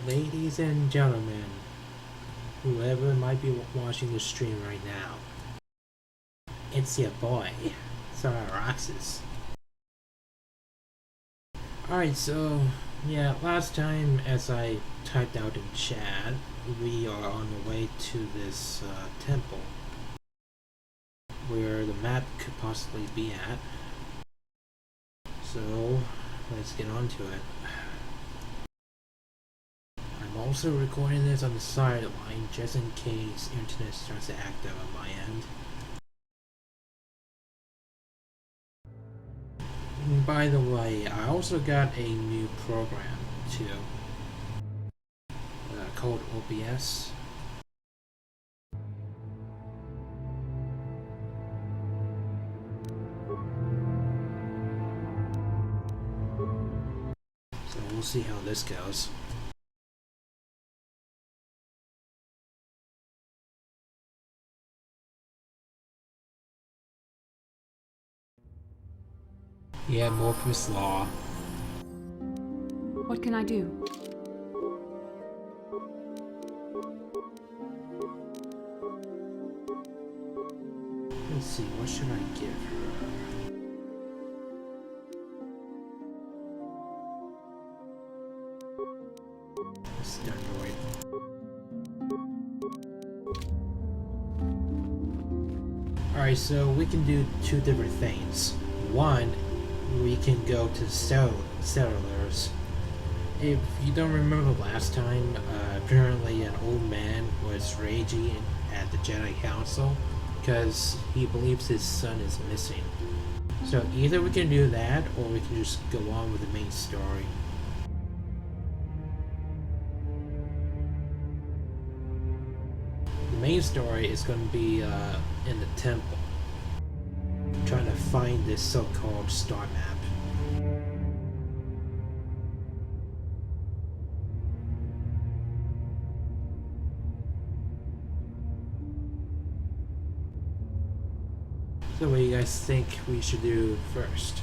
Ladies and gentlemen, whoever might be watching the stream right now, it's your boy, Sararoxis. Alright, so, yeah, last time, as I typed out in chat, we are on the way to this temple, where the map could possibly be at. So, let's get on to it. I'm also recording this on the sideline, just in case internet starts to act up on my end. And by the way, I also got a new program too, called OBS. So we'll see how this goes. Yeah, Morpheus Law. What can I do? Let's see, what should I give her? Steroid. Alright, so we can do two different things. One, we can go to settlers. If you don't remember last time, apparently an old man was raging at the Jedi Council because he believes his son is missing. So either we can do that, or we can just go on with the main story. The main story is going to be in the temple, trying to find this so-called star map. So what do you guys think we should do first?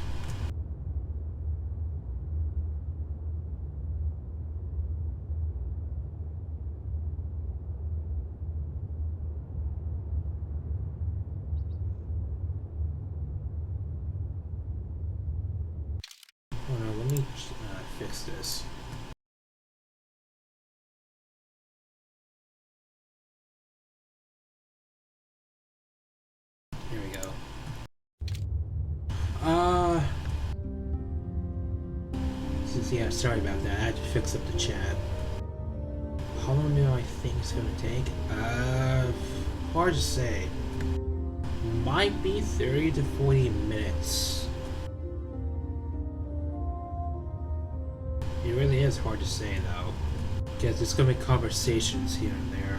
Hold on, let me fix this. Here we go. Yeah, sorry about that. I had to fix up the chat. How long do I think it's gonna take? Hard to say. Might be 30 to 40 minutes. It really is hard to say though, because there's gonna be conversations here and there.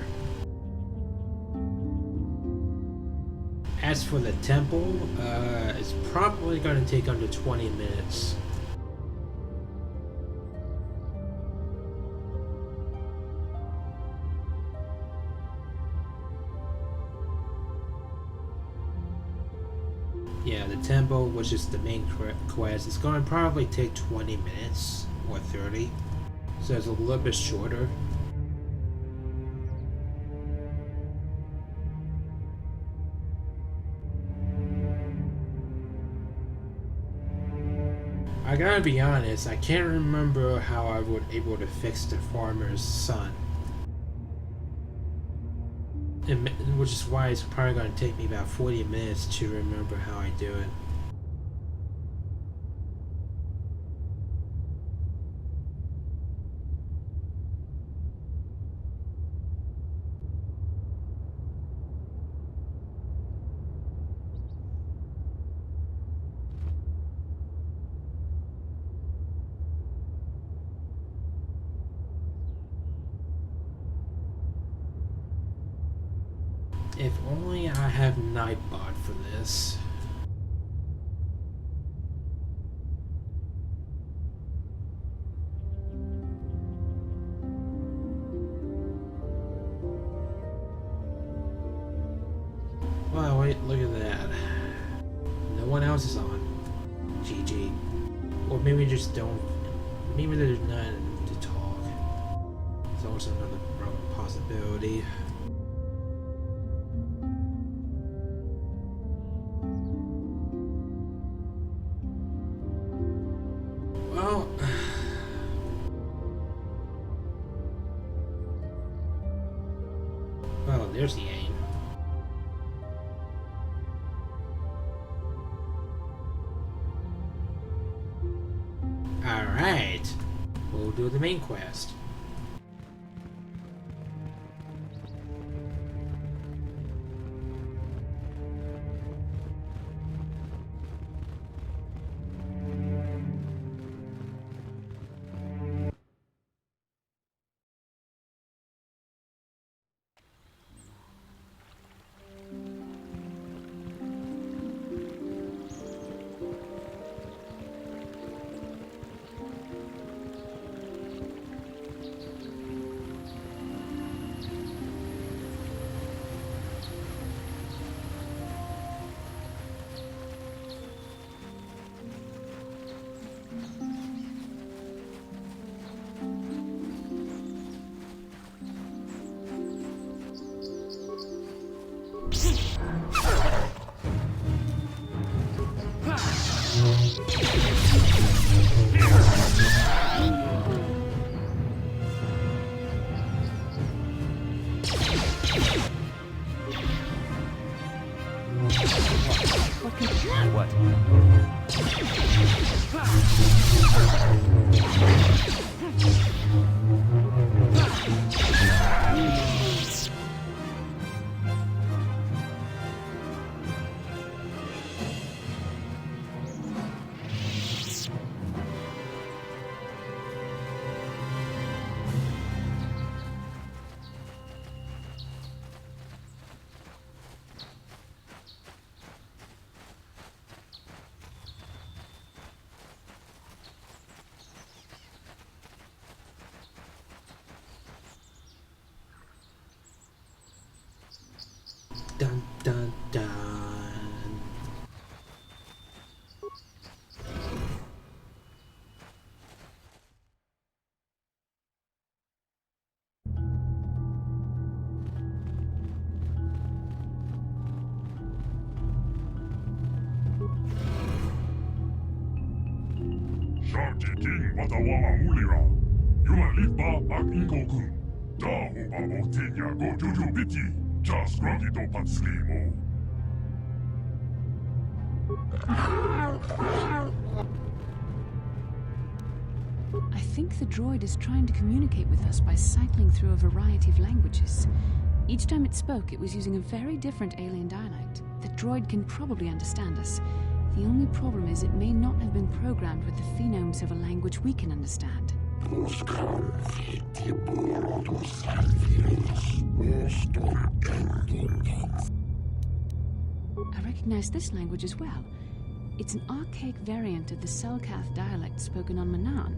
As for the temple, it's probably gonna take under 20 minutes. Yeah, the temple, which is the main quest, is going to probably take 20 minutes or 30, so it's a little bit shorter. I gotta be honest, I can't remember how I was able to fix the farmer's son. Which is why it's probably going to take me about 40 minutes to remember how I do it. If only I have Nightbot for this. Wow, wait, look at that. No one else is on. GG. Or maybe just don't. Maybe there's none to talk. also another possibility. Well, well, there's the aim. Alright, we'll do the main quest. What? Dun dun dun. Sharky King Watawaha Mulira. Yuma Lipa Ak Inko-kun. Daho ba Otenya go Juju Biti. Just Groggy to Patslimo. I think the droid is trying to communicate with us by cycling through a variety of languages. Each time it spoke, it was using a very different alien dialect. The droid can probably understand us. The only problem is it may not have been programmed with the phonemes of a language we can understand. I recognize this language as well. It's an archaic variant of the Selkath dialect spoken on Manaan.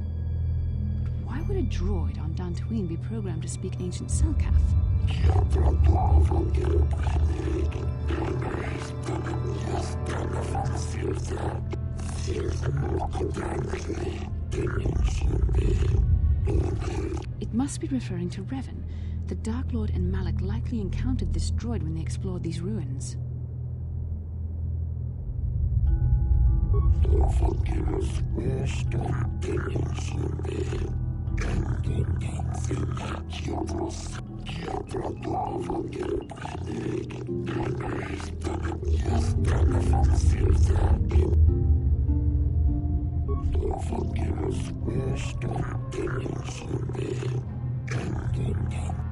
But why would a droid on Dantooine be programmed to speak ancient Selkath? It must be referring to Revan. The Dark Lord and Malak likely encountered this droid when they explored these ruins.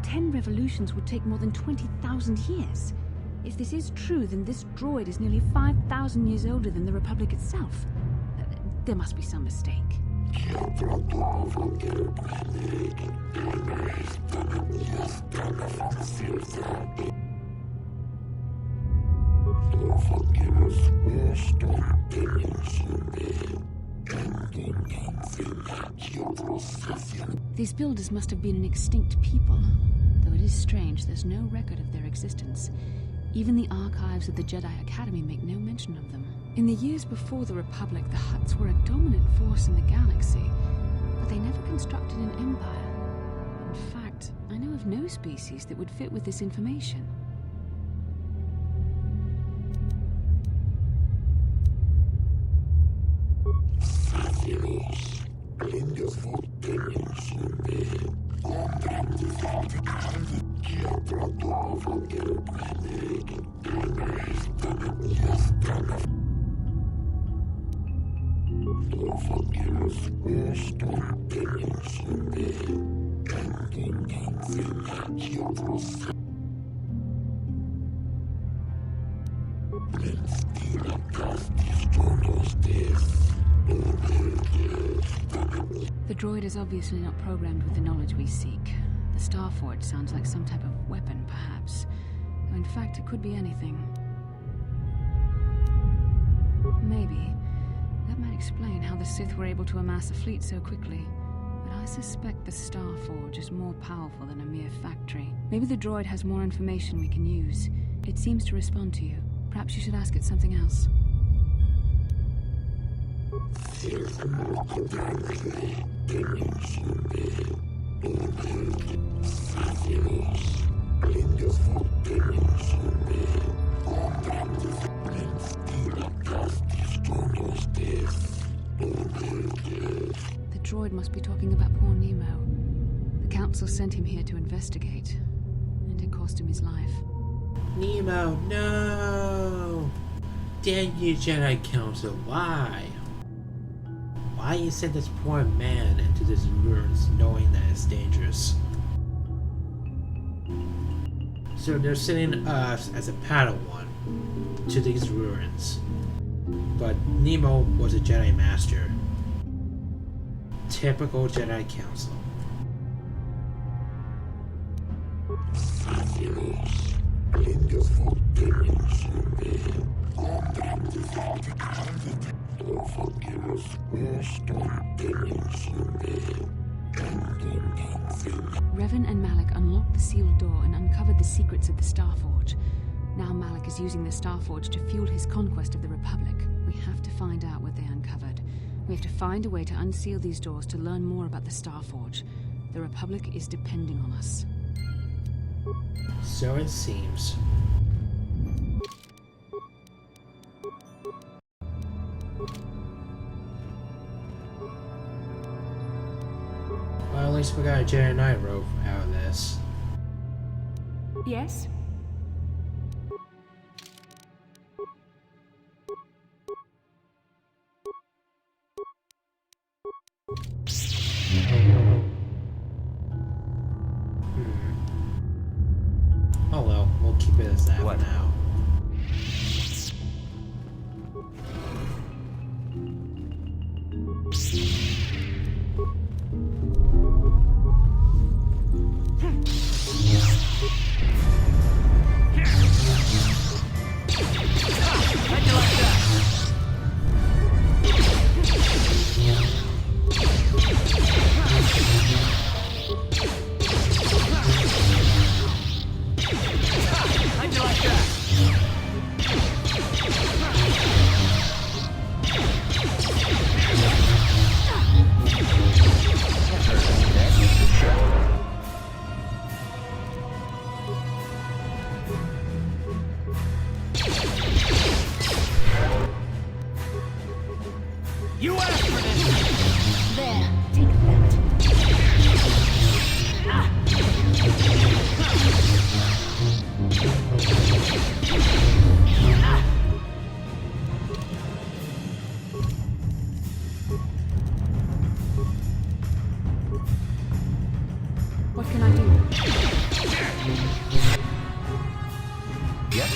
Ten revolutions would take more than 20,000 years. If this is true, then this droid is nearly 5,000 years older than the Republic itself. There must be some mistake. These builders must have been an extinct people, though it is strange there's no record of their existence. Even the archives of the Jedi Academy make no mention of them. In the years before the Republic, the Hutts were a dominant force in the galaxy, but they never constructed an empire. In fact, of no species that would fit with this information. The droid is obviously not programmed with the knowledge we seek. The Starforge sounds like some type of weapon, perhaps. Though in fact, it could be anything. Maybe. That might explain how the Sith were able to amass a fleet so quickly. But I suspect the Starforge is more powerful than a mere factory. Maybe the droid has more information we can use. It seems to respond to you. Perhaps you should ask it something else. The droid must be talking about poor Nemo. The Council sent him here to investigate, and it cost him his life. Nemo, no! Damn you, Jedi Council, why? Why you sent this poor man into these ruins knowing that it's dangerous? So they're sending us as a Padawan to these ruins. But Nemo was a Jedi Master. Typical Jedi Council. Revan and Malak unlocked the sealed door and uncovered the secrets of the Starforge. Now Malak is using the Starforge to fuel his conquest of the Republic. We have to find out what they uncovered. We have to find a way to unseal these doors to learn more about the Starforge. The Republic is depending on us. So it seems. Well, at least we got a Jedi Knight robe out of this. Yes? Oh well, we'll keep it as that for now. You asked for this! There, take that. What can I do? Yes?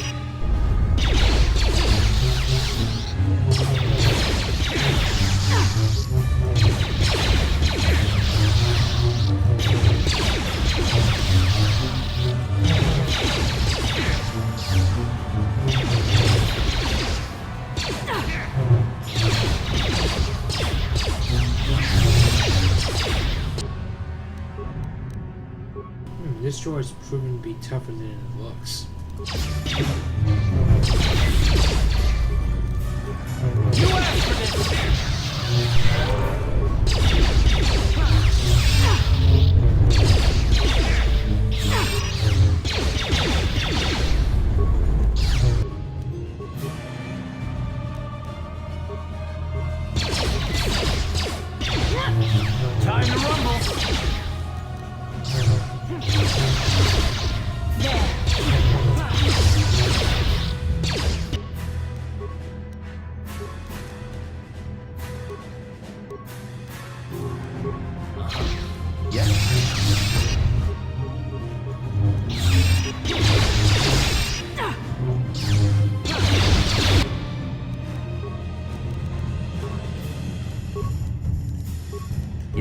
This droid is proven to be tougher than it looks. You asked for this!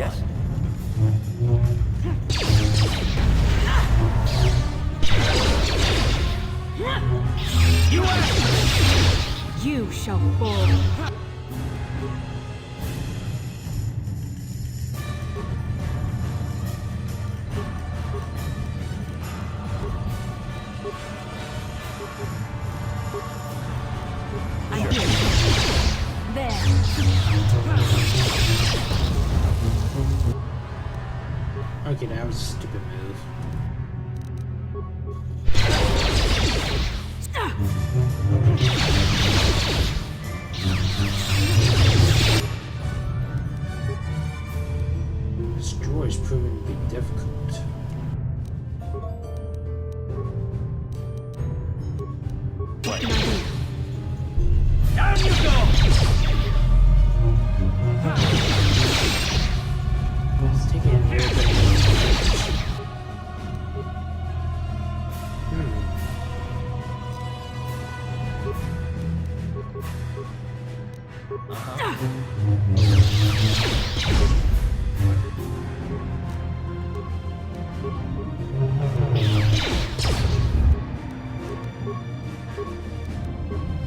Yes? You asked You shall fall. I hear you. There. Okay, that was a stupid move. This droid is proving to be difficult. What? down you go! Let's take it a little bit more.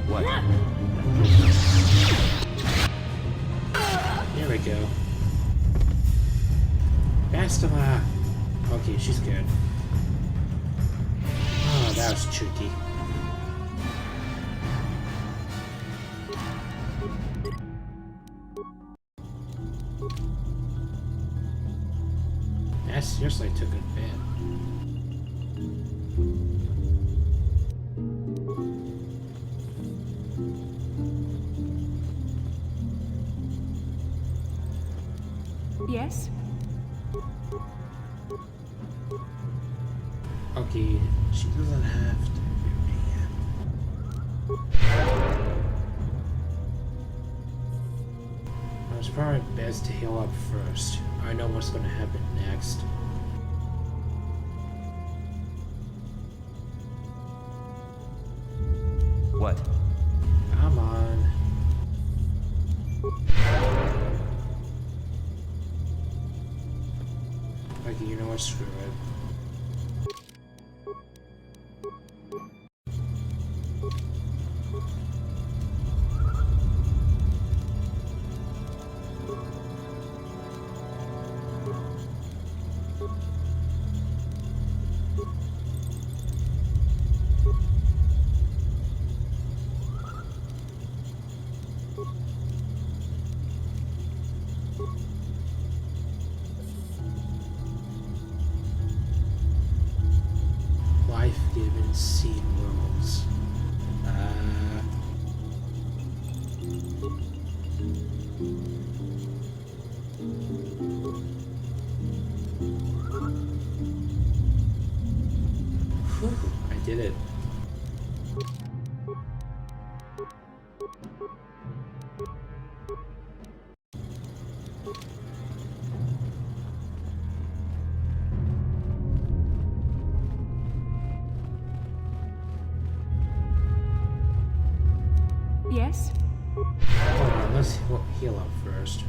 What? There we go. Bastila! Okay, she's good. Oh, that was tricky. That seriously took a bit. Yes? Okay, she doesn't have to. It's probably best to heal up first. I know what's gonna happen next. What? Come on. Okay, you know what? Screw it. Life-given seed worlds. Whew, I did it. Yes? Hold on, let's heal up first.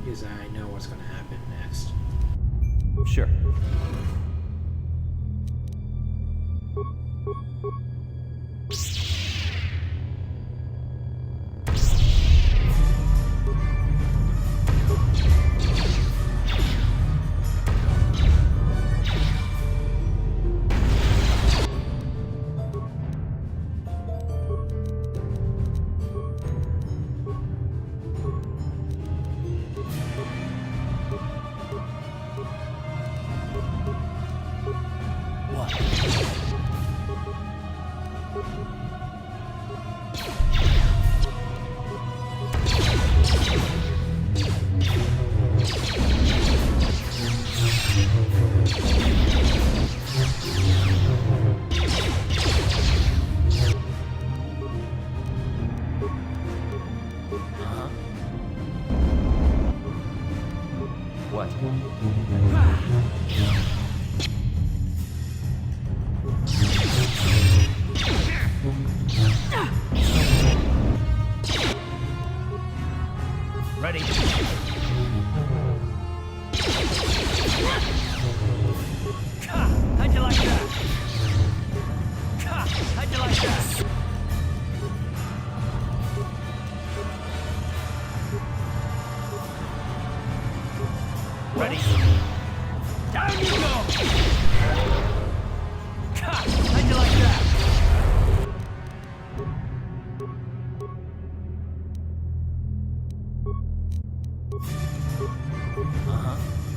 Because I know what's gonna happen next. Sure. What? Ready? How'd you like that? How'd you like that? Ready? Down you go! How'd you like that?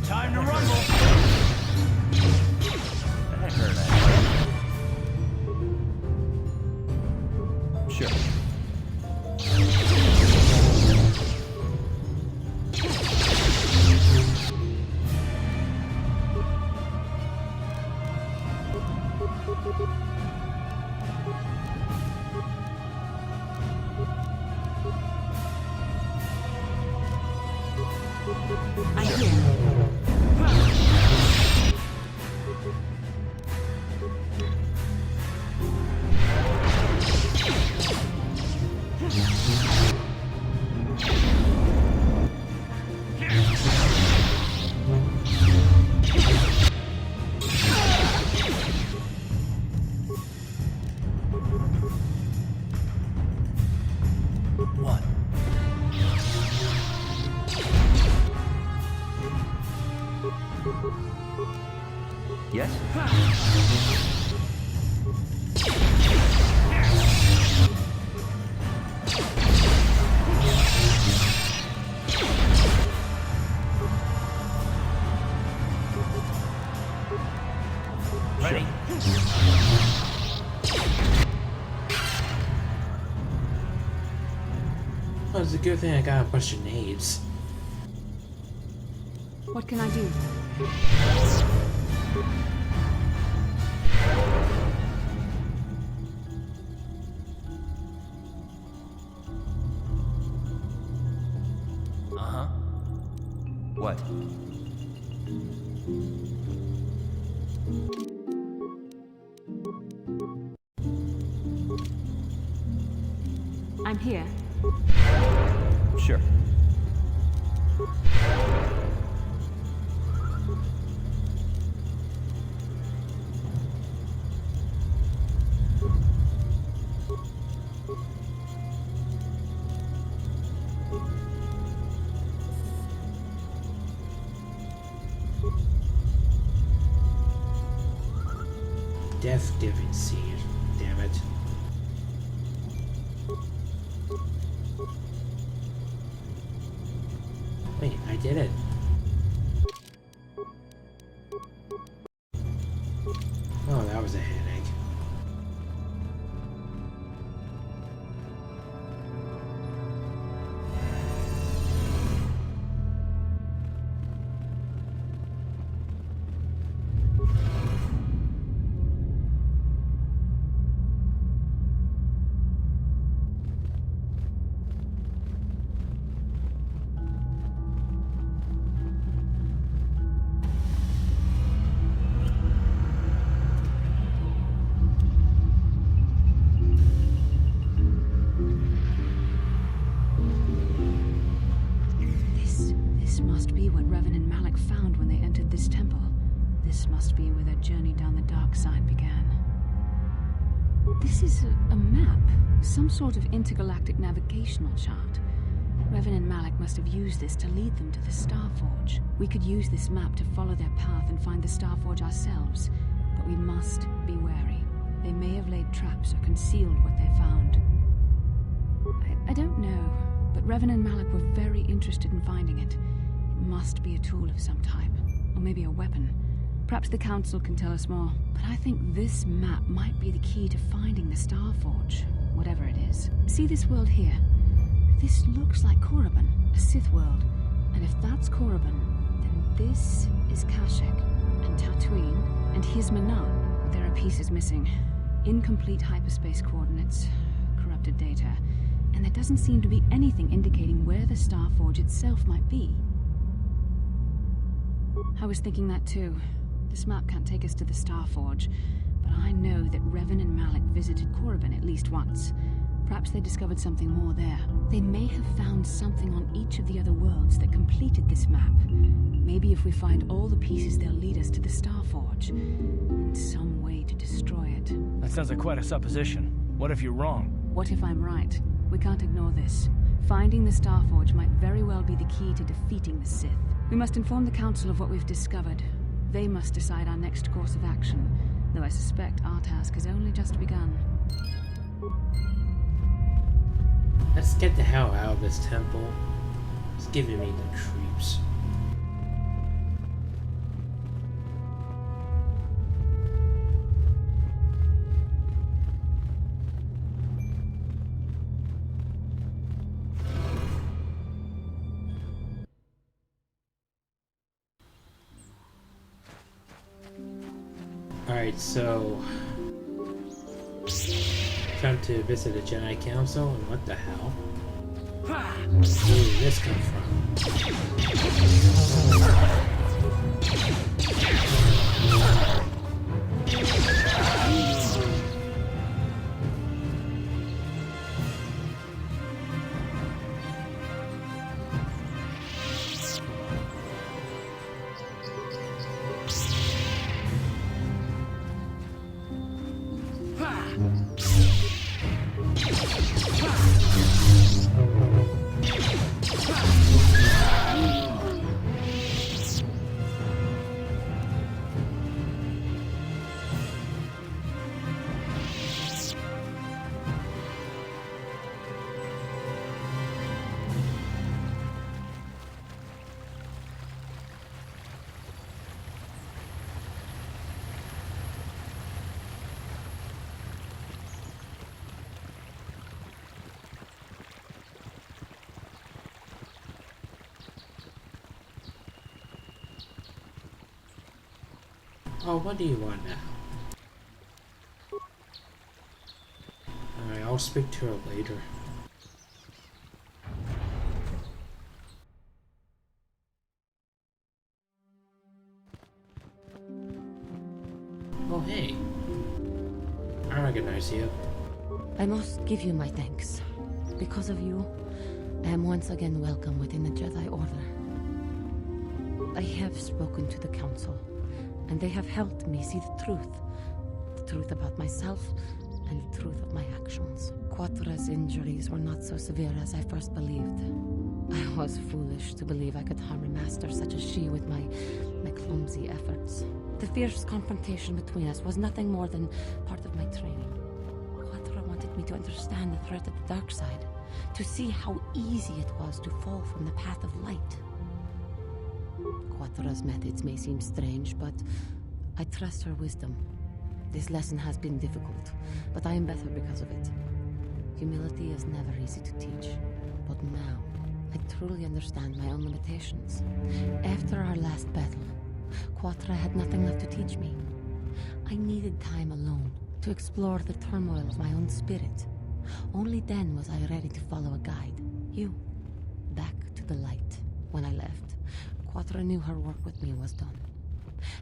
Time to rumble! That hurt. Sure. I hear. One. Yes? Ready? Well, it's a good thing I got a bunch of nades. What can I do? Uh-huh. What? I'm here. Sure. Death Diving Seed. Damn it. Wait, I did it. Oh, that was a headache. This must be what Revan and Malik found when they entered this temple. This must be where their journey down the dark side began. This is a map, some sort of intergalactic navigational chart. Revan and Malik must have used this to lead them to the Starforge. We could use this map to follow their path and find the Starforge ourselves, but we must be wary. They may have laid traps or concealed what they found. I don't know, but Revan and Malik were very interested in finding it. It must be a tool of some type, or maybe a weapon. Perhaps the Council can tell us more, but I think this map might be the key to finding the Starforge, whatever it is. See this world here? This looks like Korriban, a Sith world. And if that's Korriban, then this is Kashyyyk, and Tatooine, and here's Manaan. There are pieces missing. Incomplete hyperspace coordinates, corrupted data, and there doesn't seem to be anything indicating where the Starforge itself might be. I was thinking that too. This map can't take us to the Starforge, but I know that Revan and Malik visited Korriban at least once. Perhaps they discovered something more there. They may have found something on each of the other worlds that completed this map. Maybe if we find all the pieces, they'll lead us to the Starforge. And some way to destroy it. That sounds like quite a supposition. What if you're wrong? What if I'm right? We can't ignore this. Finding the Starforge might very well be the key to defeating the Sith. We must inform the Council of what we've discovered. They must decide our next course of action, though I suspect our task has only just begun. Let's get the hell out of this temple. It's giving me the creeps. Alright, so time to visit the Jedi Council, and what the hell? Where did this come Oh, what do you want now? Alright, I'll speak to her later. Oh, hey. I recognize you. I must give you my thanks. Because of you, I am once again welcome within the Jedi Order. I have spoken to the Council, and they have helped me see the truth about myself and the truth of my actions. Quatra's injuries were not so severe as I first believed. I was foolish to believe I could harm a master such as she with my clumsy efforts. The fierce confrontation between us was nothing more than part of my training. Quatra wanted me to understand the threat of the dark side, to see how easy it was to fall from the path of light. Quatra's methods may seem strange, but I trust her wisdom. This lesson has been difficult, but I am better because of it. Humility is never easy to teach, but now I truly understand my own limitations. After our last battle, Quatra had nothing left to teach me. I needed time alone to explore the turmoil of my own spirit. Only then was I ready to follow a guide. You. Back to the light. When I left, Quatra knew her work with me was done.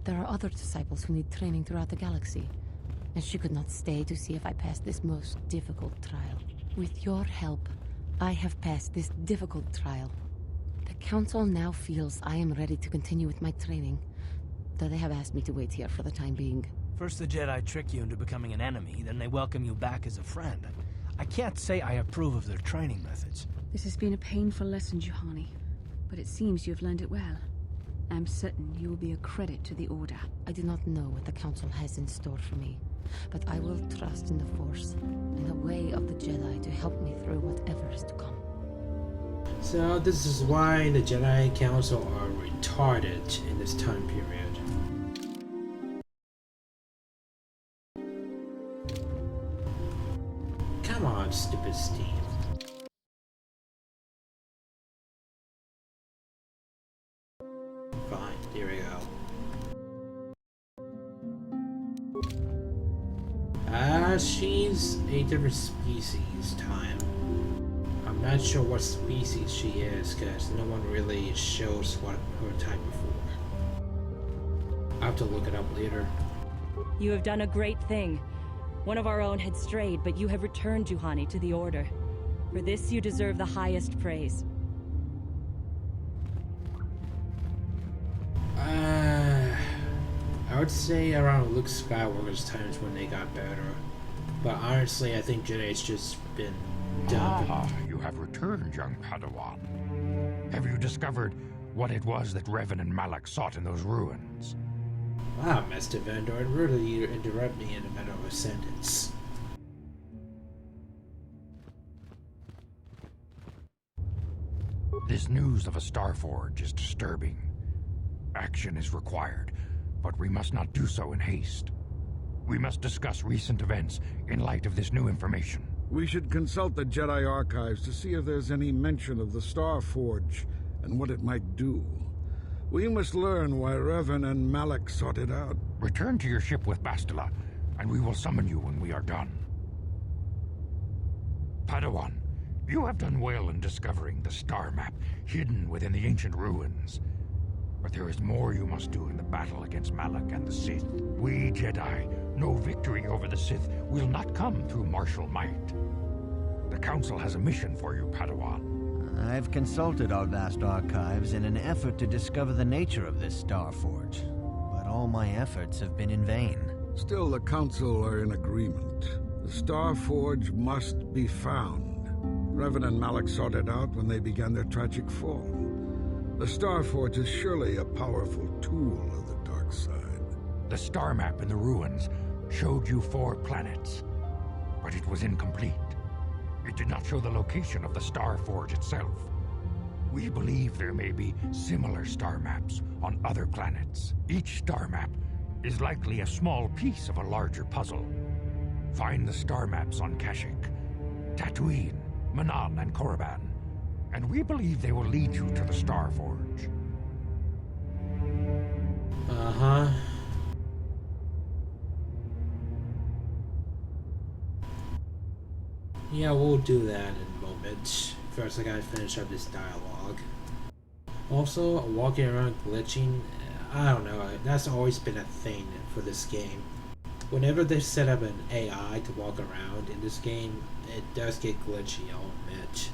There are other disciples who need training throughout the galaxy, and she could not stay to see if I passed this most difficult trial. With your help, I have passed this difficult trial. The Council now feels I am ready to continue with my training, though they have asked me to wait here for the time being. First the Jedi trick you into becoming an enemy, then they welcome you back as a friend. I can't say I approve of their training methods. This has been a painful lesson, Juhani, but it seems you have learned it well. I'm certain you will be a credit to the Order. I do not know what the Council has in store for me, but I will trust in the Force, in the way of the Jedi to help me through whatever is to come. So this is why the Jedi Council are retarded in this time period. Come on, stupid Steve. Fine, here we go. She's a different species time. I'm not sure what species she is, because no one really shows what her type before. I'll have to look it up later. You have done a great thing. One of our own had strayed, but you have returned Juhani to the Order. For this you deserve the highest praise. I would say around Luke Skywalker's times when they got better. But honestly, I think Jedi's just been dumb. Ah, you have returned, young Padawan. Have you discovered what it was that Revan and Malak sought in those ruins? Wow, Master Vandor, really you interrupt me in the middle of a sentence. This news of a Starforge is disturbing. Action is required, but we must not do so in haste. We must discuss recent events in light of this new information. We should consult the Jedi archives to see if there's any mention of the Starforge and what it might do. We must learn why Revan and Malak sought it out. Return to your ship with Bastila, and we will summon you when we are done. Padawan, you have done well in discovering the star map hidden within the ancient ruins. But there is more you must do in the battle against Malak and the Sith. We Jedi know victory over the Sith will not come through martial might. The Council has a mission for you, Padawan. I've consulted our vast archives in an effort to discover the nature of this Starforge, but all my efforts have been in vain. Still, the Council are in agreement. The Starforge must be found. Revan and Malak sought it out when they began their tragic fall. The Starforge is surely a powerful tool of the dark side. The star map in the ruins showed you 4 planets, but it was incomplete. It did not show the location of the Starforge itself. We believe there may be similar star maps on other planets. Each star map is likely a small piece of a larger puzzle. Find the star maps on Kashyyyk, Tatooine, Manan, and Korriban, and we believe they will lead you to the Starforge. Uh-huh. Yeah, we'll do that in a moment. First, I gotta finish up this dialogue. Also, walking around glitching, I don't know, that's always been a thing for this game. Whenever they set up an AI to walk around in this game, it does get glitchy, I'll admit.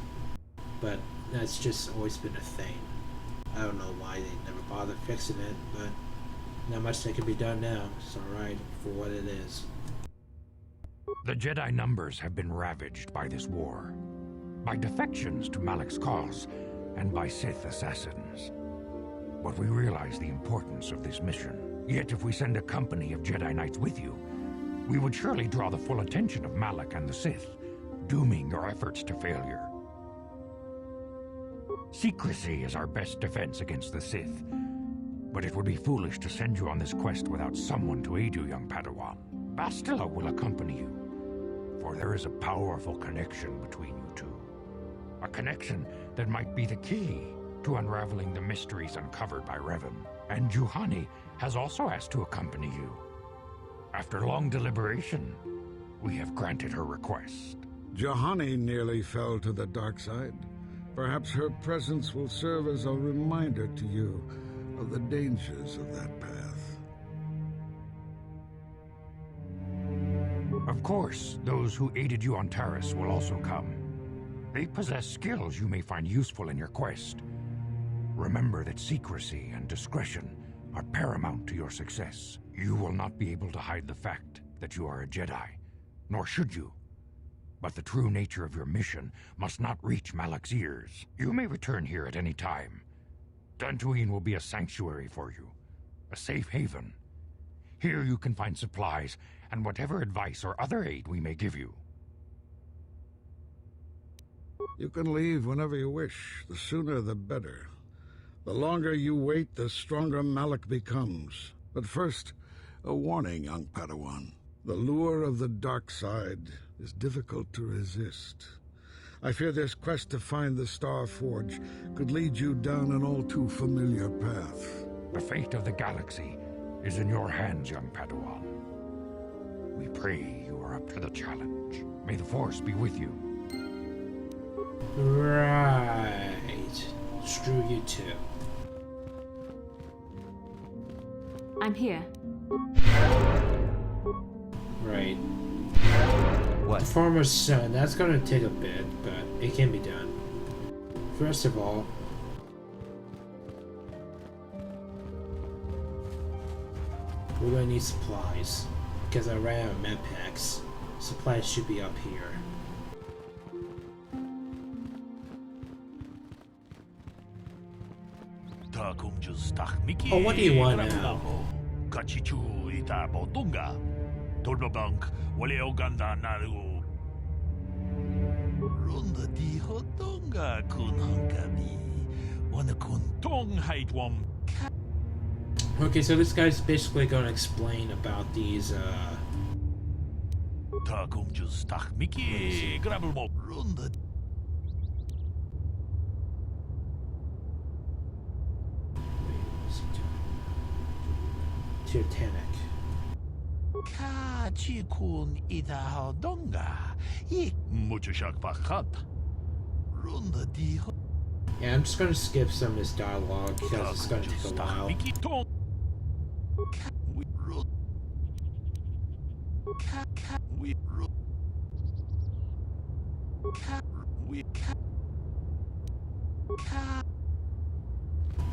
But that's just always been a thing. I don't know why they never bothered fixing it, but not much that can be done now. It's alright for what it is. The Jedi numbers have been ravaged by this war, by defections to Malak's cause, and by Sith assassins. But we realize the importance of this mission. Yet if we send a company of Jedi Knights with you, we would surely draw the full attention of Malak and the Sith, dooming your efforts to failure. Secrecy is our best defense against the Sith, but it would be foolish to send you on this quest without someone to aid you, young Padawan. Bastila will accompany you, for there is a powerful connection between you two. A connection that might be the key to unraveling the mysteries uncovered by Revan. And Juhani has also asked to accompany you. After long deliberation, we have granted her request. Juhani nearly fell to the dark side. Perhaps her presence will serve as a reminder to you of the dangers of that path. Of course, those who aided you on Taris will also come. They possess skills you may find useful in your quest. Remember that secrecy and discretion are paramount to your success. You will not be able to hide the fact that you are a Jedi, nor should you. But the true nature of your mission must not reach Malak's ears. You may return here at any time. Dantooine will be a sanctuary for you, a safe haven. Here you can find supplies and whatever advice or other aid we may give you. You can leave whenever you wish. The sooner the better. The longer you wait, the stronger Malak becomes. But first, a warning, young Padawan. The lure of the dark side is difficult to resist. I fear this quest to find the Starforge could lead you down an all too familiar path. The fate of the galaxy is in your hands, young Padawan. We pray you are up to the challenge. May the Force be with you. Right. Screw you too. I'm here. Right. What? Farmer's son, that's gonna take a bit, but it can be done. First of all, we're gonna need supplies, because I ran out of med packs. Supplies should be up here. Oh, what do you want now? Okay, so this guy's basically gonna explain about these, Titanic. Yeah, I'm just gonna skip some of this dialogue because it's gonna take a while.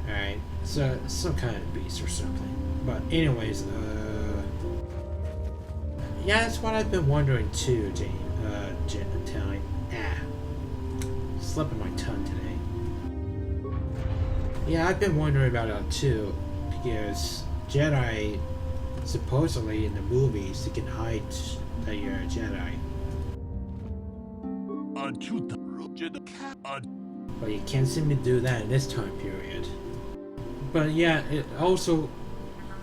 Alright, so some kind of beast or something. But anyways, yeah, that's what I've been wondering too, Italian. Slipping my tongue today. Yeah, I've been wondering about that too, because Jedi, supposedly in the movies, they can hide that you're a Jedi. But you can't seem to do that in this time period. But yeah, it also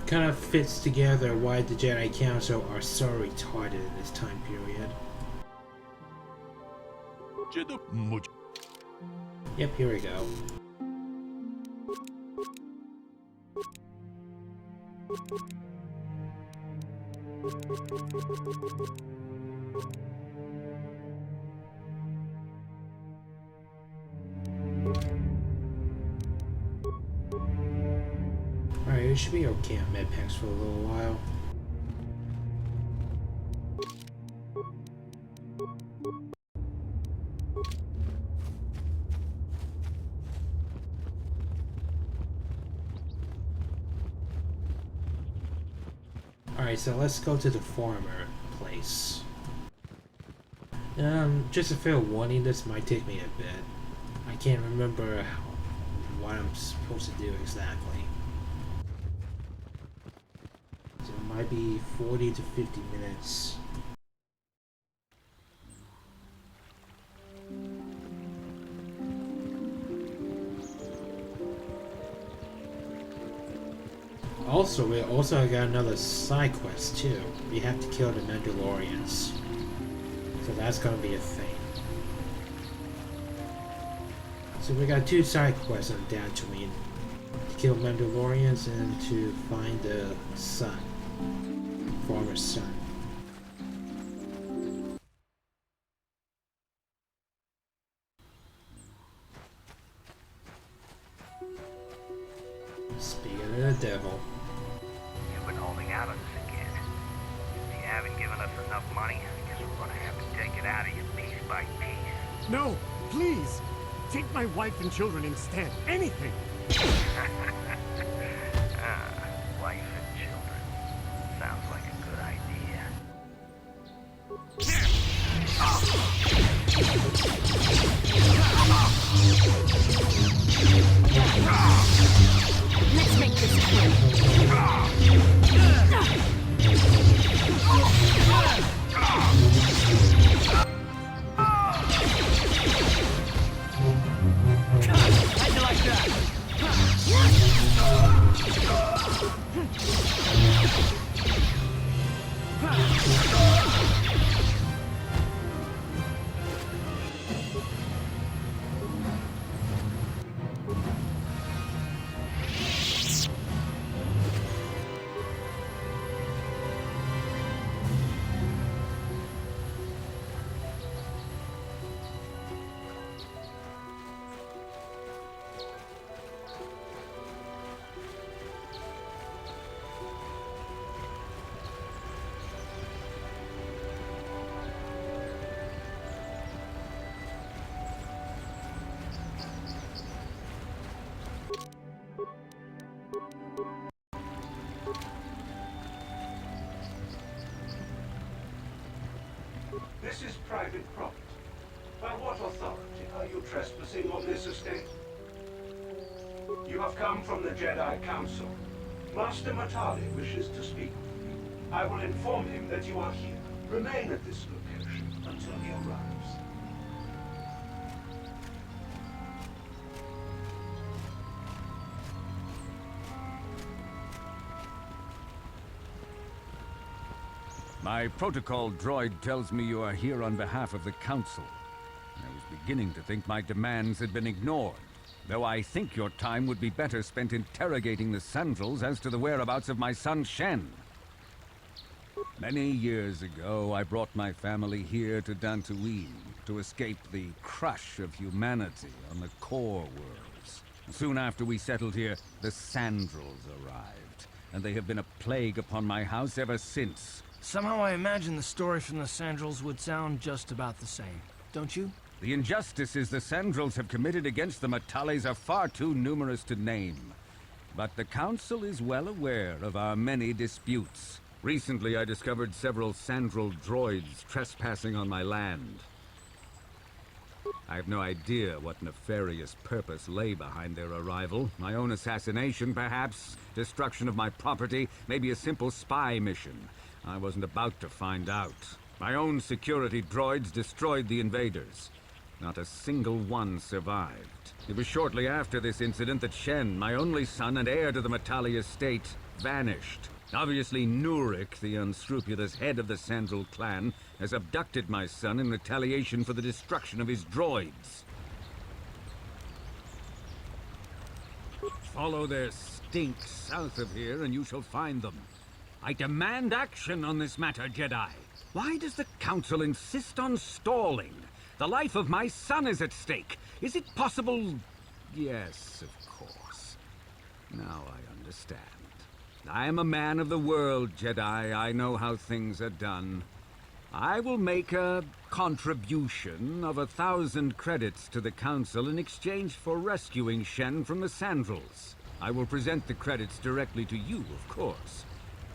kind of fits together why the Jedi Council are so retarded in this time period. Yep, here we go. Alright, we should be okay on med packs for a little while. Alright, so let's go to the farmer place. Just a fair warning, this might take me a bit. I can't remember what I'm supposed to do exactly. So it might be 40 to 50 minutes. Also, we also got another side quest too. We have to kill the Mandalorians. So that's gonna be a thing. So we got two side quests on Dantooine. To kill Mandalorians and to find the son. Farmer's son. Speaking of the devil. You've been holding out on us again. If you haven't given us enough money, I guess we're gonna have to take it out of you piece by piece. No, please! Take my wife and children instead. Anything! Wife and children. Sounds like a good idea. Let's make this quick. How'd you like that? private property. By what authority are you trespassing on this estate? You have come from the Jedi Council. Master Matali wishes to speak with you. I will inform him that you are here. Remain at this location until he arrives. My protocol droid tells me you are here on behalf of the Council. I was beginning to think my demands had been ignored, though I think your time would be better spent interrogating the Sandals as to the whereabouts of my son Shen. Many years ago, I brought my family here to Dantooine to escape the crush of humanity on the core worlds. Soon after we settled here, the Sandals arrived, and they have been a plague upon my house ever since. Somehow I imagine the story from the Sandals would sound just about the same, don't you? The injustices the Sandals have committed against the Matales are far too numerous to name. But the Council is well aware of our many disputes. Recently, I discovered several Sandral droids trespassing on my land. I have no idea what nefarious purpose lay behind their arrival. My own assassination, perhaps? Destruction of my property? Maybe a simple spy mission? I wasn't about to find out. My own security droids destroyed the invaders. Not a single one survived. It was shortly after this incident that Shen, my only son and heir to the Matali estate, vanished. Obviously, Nurik, the unscrupulous head of the Sandral clan, has abducted my son in retaliation for the destruction of his droids. Follow their stink south of here and you shall find them. I demand action on this matter, Jedi. Why does the Council insist on stalling? The life of my son is at stake. Is it possible? Yes, of course. Now I understand. I am a man of the world, Jedi. I know how things are done. I will make a contribution of 1,000 credits to the Council in exchange for rescuing Shen from the Sandals. I will present the credits directly to you, of course.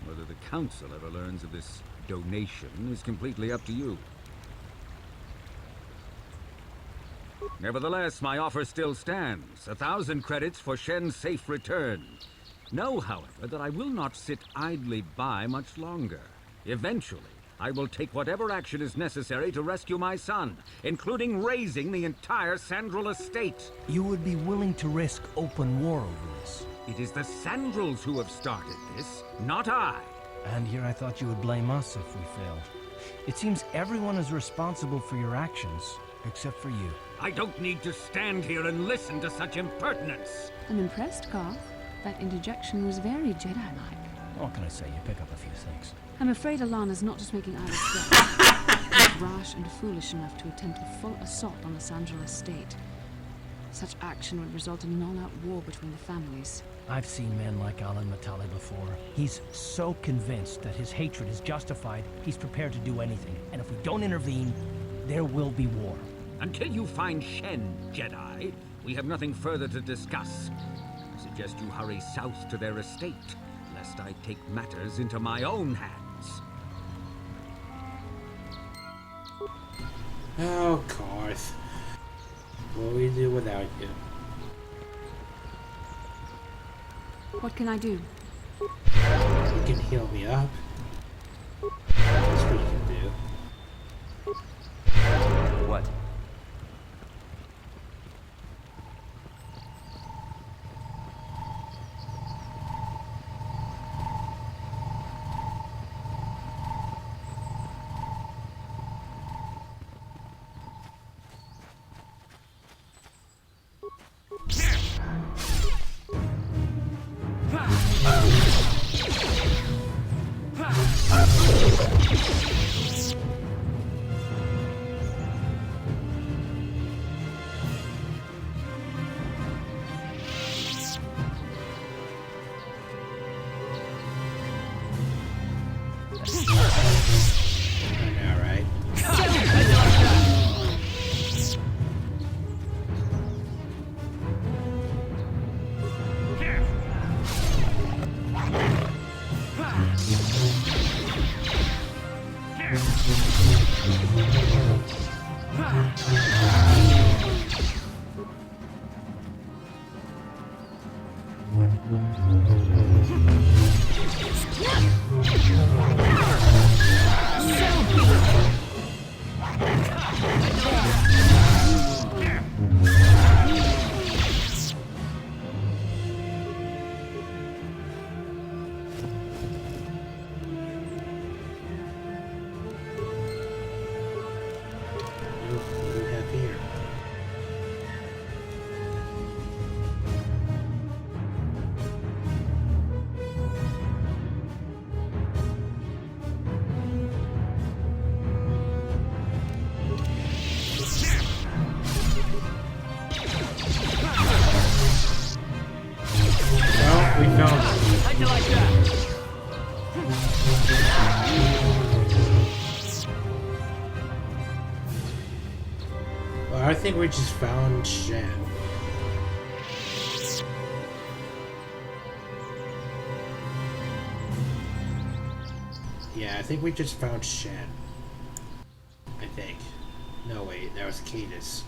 Whether the Council ever learns of this donation is completely up to you. Nevertheless, my offer still stands. 1,000 credits for Shen's safe return. Know, however, that I will not sit idly by much longer. Eventually, I will take whatever action is necessary to rescue my son, including razing the entire Sandral estate. You would be willing to risk open war over this? It is the Sandrals who have started this, not I. And here I thought you would blame us if we failed. It seems everyone is responsible for your actions, except for you. I don't need to stand here and listen to such impertinence. I'm impressed, Carl. That interjection was very Jedi-like. What can I say? You pick up a few things. I'm afraid Alana's not just making idle threats. She's rash and foolish enough to attempt a full assault on the Sandral estate. Such action would result in an all-out war between the families. I've seen men like Alan Matali before. He's so convinced that his hatred is justified, he's prepared to do anything. And if we don't intervene, there will be war. Until you find Shen, Jedi, we have nothing further to discuss. I suggest you hurry south to their estate, lest I take matters into my own hands. Oh, Carth. What will we do without you? What can I do? You can heal me up. That's what you can do. What? What do we have here? Well, we found it. How'd you like that? Well, I think we just found Shen. Yeah, I think we just found Shen. I think. No, wait, that was Cadus.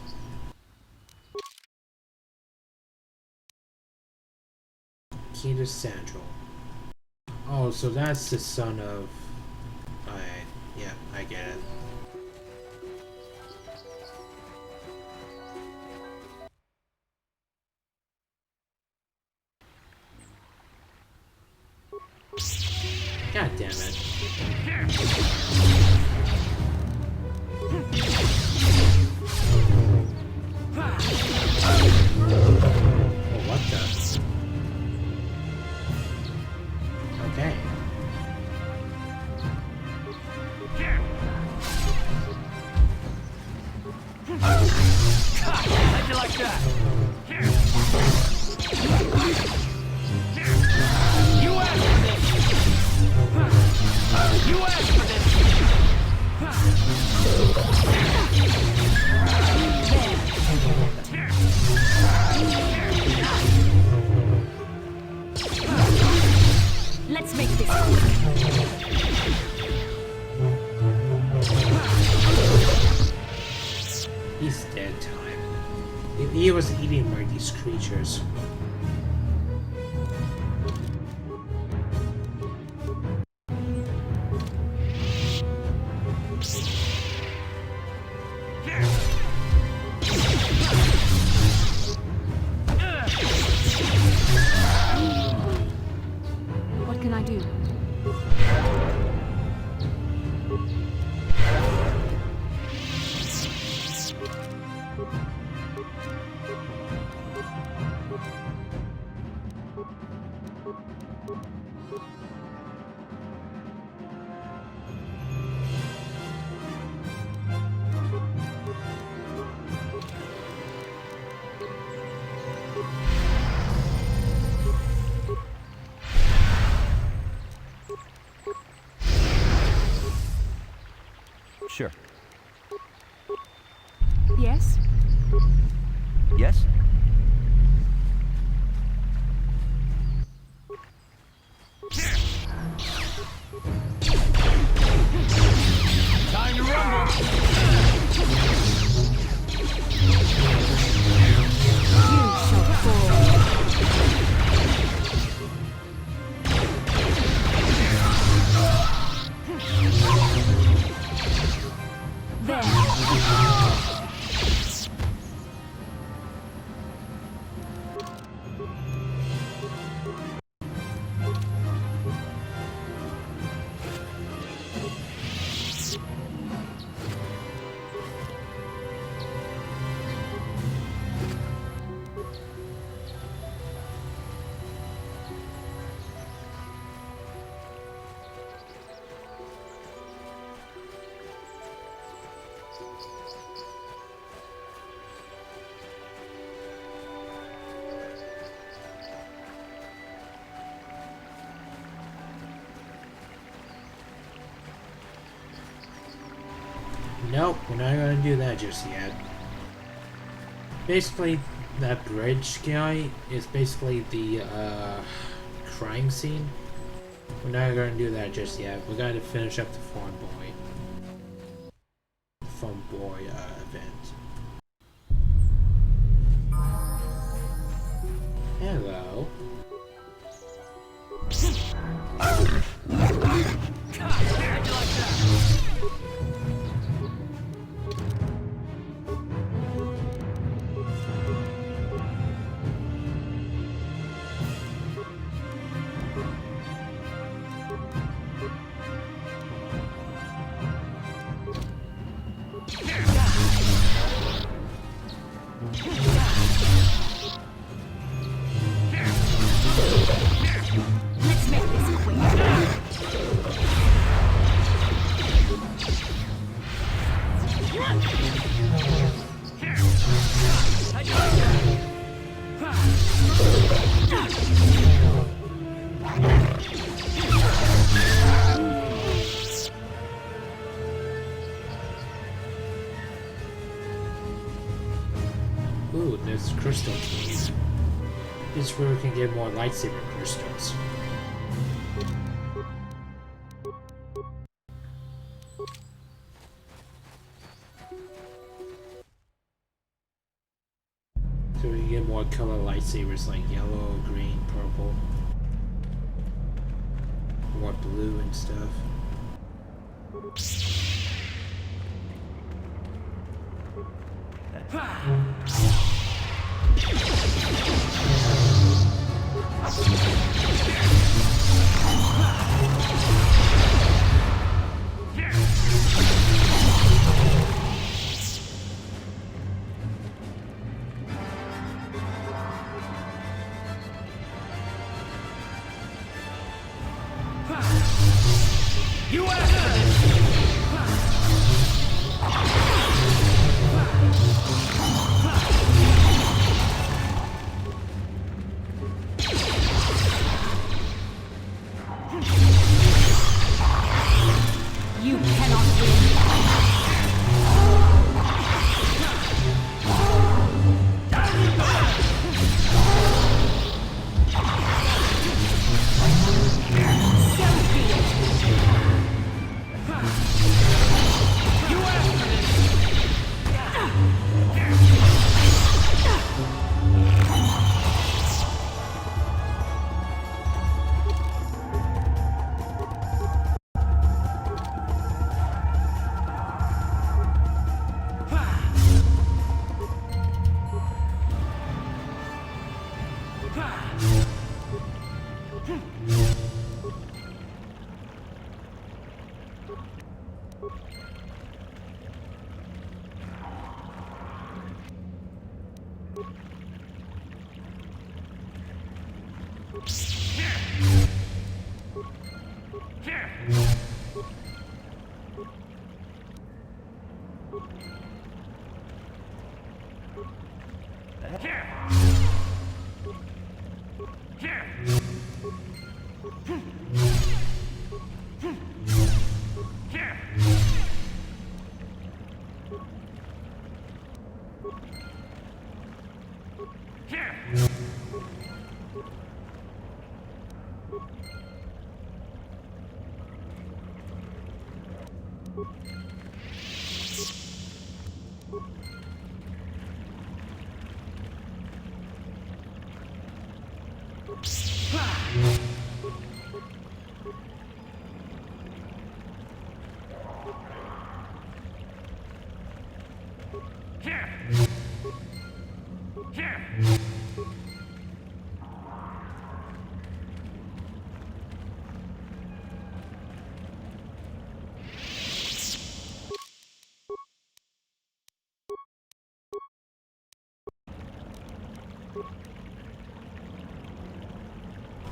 Cadus Central. Oh, so that's the son of... yeah, I get it. God damn it. Oh, what the? Okay. How'd you like that? You asked for this! You asked for this! Let's make this quick. He's dead time. He was eaten by these creatures. What can I do? Sure. Yes? Yes? time to rumble! You shall fall. Nope, we're not gonna do that just yet. Basically, that bridge guy is basically the crime scene. We're not gonna do that just yet. We gotta finish up the Phone Boy event. Hello. crystal cave. This is where we can get more lightsaber crystals. So we can get more color lightsabers like yellow, green, purple. More blue and stuff. You cannot win.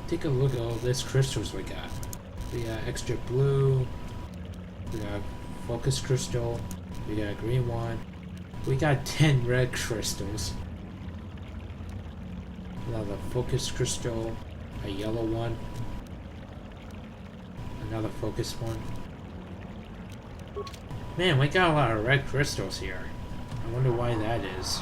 Take a look at all this crystals we got. We got extra blue, we got focus crystal, we got a green one, we got 10 red crystals, another focus crystal, a yellow one, another focus one. Man, we got a lot of red crystals here. I wonder why that is.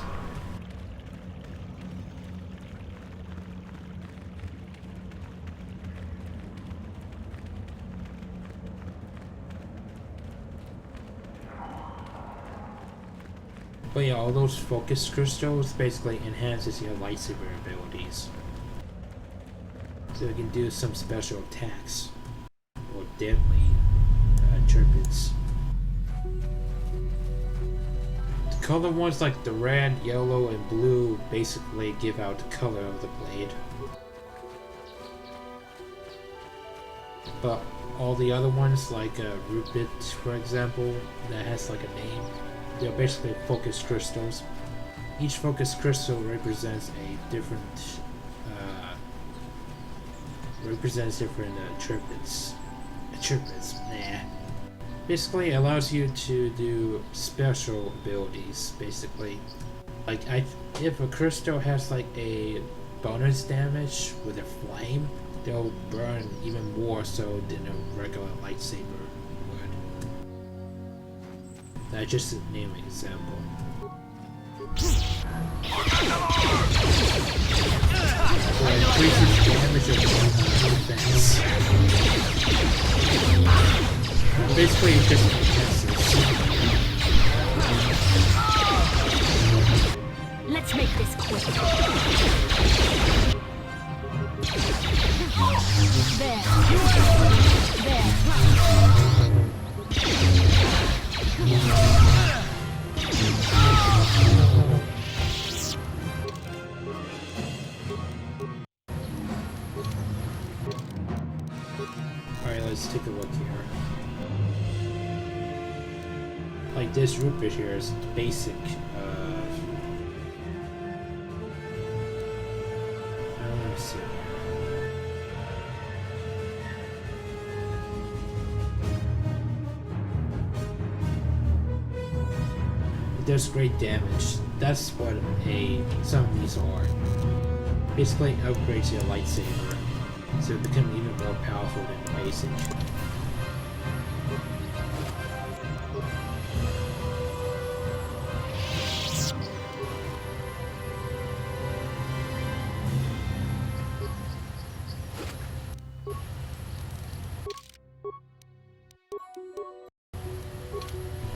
But yeah, all those focus crystals basically enhances your lightsaber abilities. So you can do some special attacks or deadly trinkets. The color ones like the red, yellow, and blue basically give out the color of the blade. But all the other ones like Rupit, for example, that has like a name. They're basically focus crystals. Each focus crystal represents a different trinkets. Nah. Basically, allows you to do special abilities. Basically, like if a crystal has like a bonus damage with a flame, they'll burn even more so than a regular lightsaber. That's just a name example. increases damage of defense. Basically, it just enhances. Let's make this quick. There. There. Alright, let's take a look here. Like this root here is basic. Let me see. It does great damage. That's what some of these are. Basically upgrades your lightsaber, so it becomes even more powerful than the basic.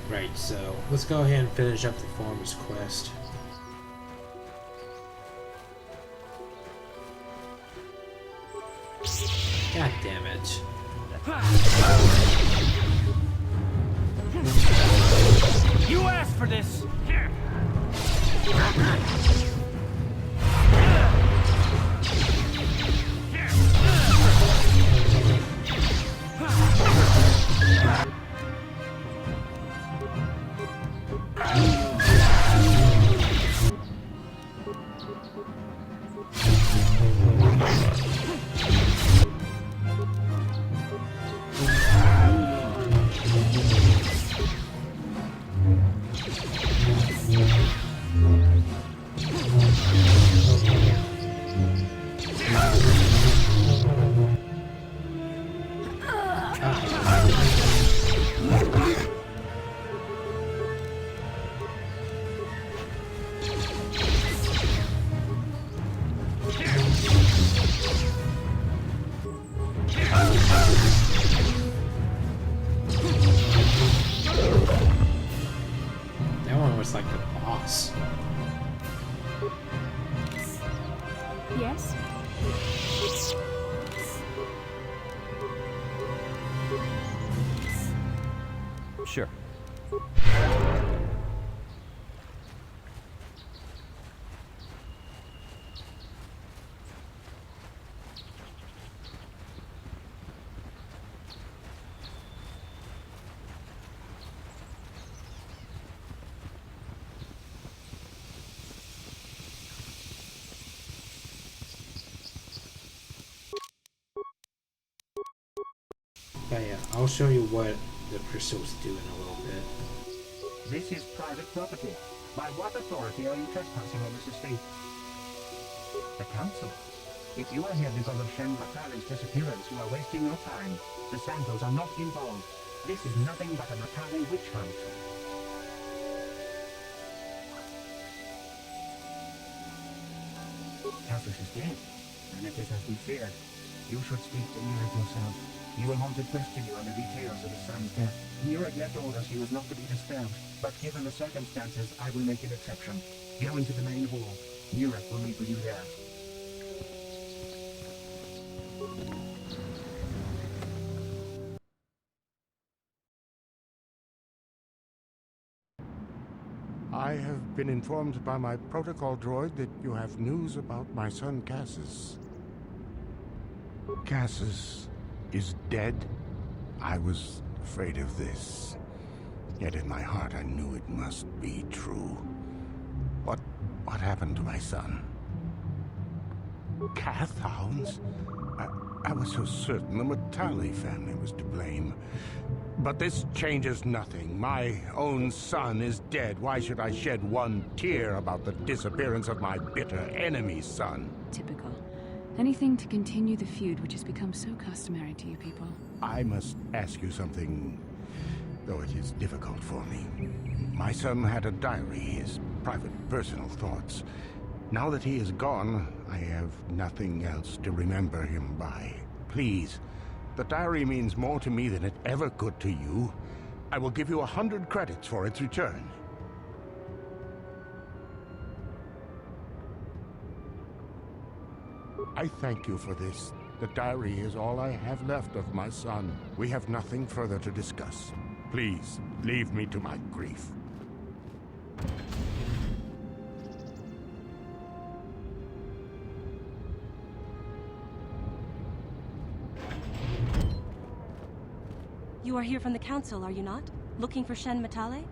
Right, so let's go ahead and finish up the farmer's quest. God damn it. You asked for this! That one was like the boss. Yes? Sure. But yeah, I'll show you what the crystals do in a little bit. This is private property. By what authority are you trespassing on this estate? The council. If you are here because of Shen Matali's disappearance, you are wasting your time. The Sandals are not involved. This is nothing but a Matali witch hunt. Cassius is dead, and it is as we feared. You should speak to Nureg yourself. You will want to question you on the details of his son's death. Nureg left orders he was not to be disturbed, but given the circumstances, I will make an exception. Go into the main hall. Nureg will meet with you there. I have been informed by my protocol droid that you have news about my son Cassius. Cassius is dead? I was afraid of this. Yet in my heart I knew it must be true. What happened to my son? Cath hounds? I was so certain the Matali family was to blame. But this changes nothing. My own son is dead. Why should I shed one tear about the disappearance of my bitter enemy's son? Typical. Anything to continue the feud which has become so customary to you people. I must ask you something, though it is difficult for me. My son had a diary. His private, personal thoughts. Now that he is gone, I have nothing else to remember him by. Please, the diary means more to me than it ever could to you. I will give you 100 credits for its return. I thank you for this. The diary is all I have left of my son. We have nothing further to discuss. Please, leave me to my grief. You are here from the Council, are you not? Looking for Shen Matale?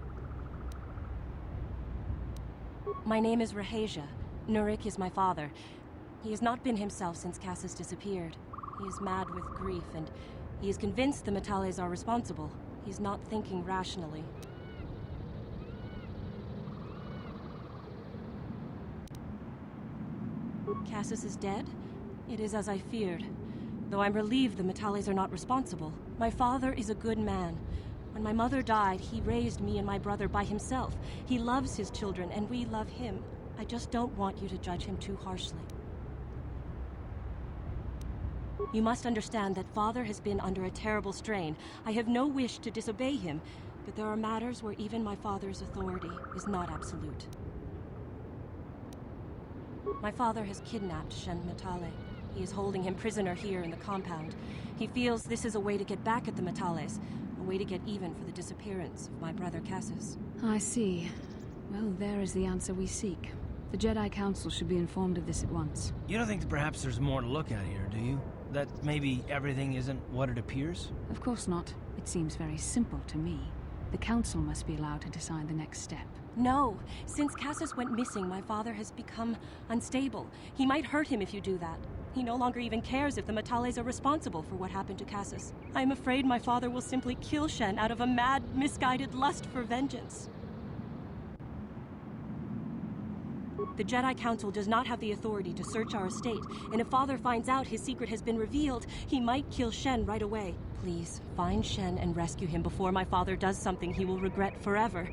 My name is Rahasia. Nurik is my father. He has not been himself since Cassius disappeared. He is mad with grief, and he is convinced the Matales are responsible. He's not thinking rationally. Cassius is dead? It is as I feared. Though I'm relieved the Matales are not responsible. My father is a good man. When my mother died, he raised me and my brother by himself. He loves his children, and we love him. I just don't want you to judge him too harshly. You must understand that Father has been under a terrible strain. I have no wish to disobey him, but there are matters where even my father's authority is not absolute. My father has kidnapped Shen Matale. He is holding him prisoner here in the compound. He feels this is a way to get back at the Matales, a way to get even for the disappearance of my brother Cassius. I see. Well, there is the answer we seek. The Jedi Council should be informed of this at once. You don't think that perhaps there's more to look at here, do you? That maybe everything isn't what it appears? Of course not. It seems very simple to me. The Council must be allowed to decide the next step. No. Since Cassius went missing, my father has become unstable. He might hurt him if you do that. He no longer even cares if the Matales are responsible for what happened to Cassius. I'm afraid my father will simply kill Shen out of a mad, misguided lust for vengeance. The Jedi Council does not have the authority to search our estate, and if Father finds out his secret has been revealed, he might kill Shen right away. Please, find Shen and rescue him before my father does something he will regret forever.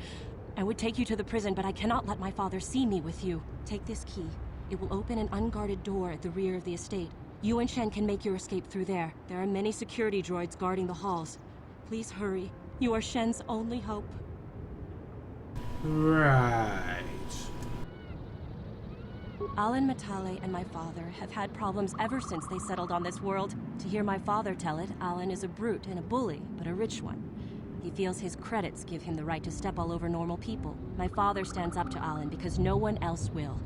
I would take you to the prison, but I cannot let my father see me with you. Take this key. It will open an unguarded door at the rear of the estate. You and Shen can make your escape through there. There are many security droids guarding the halls. Please hurry. You are Shen's only hope. Right. Alan Matale and my father have had problems ever since they settled on this world. To hear my father tell it, Alan is a brute and a bully, but a rich one. He feels his credits give him the right to step all over normal people. My father stands up to Alan because no one else will.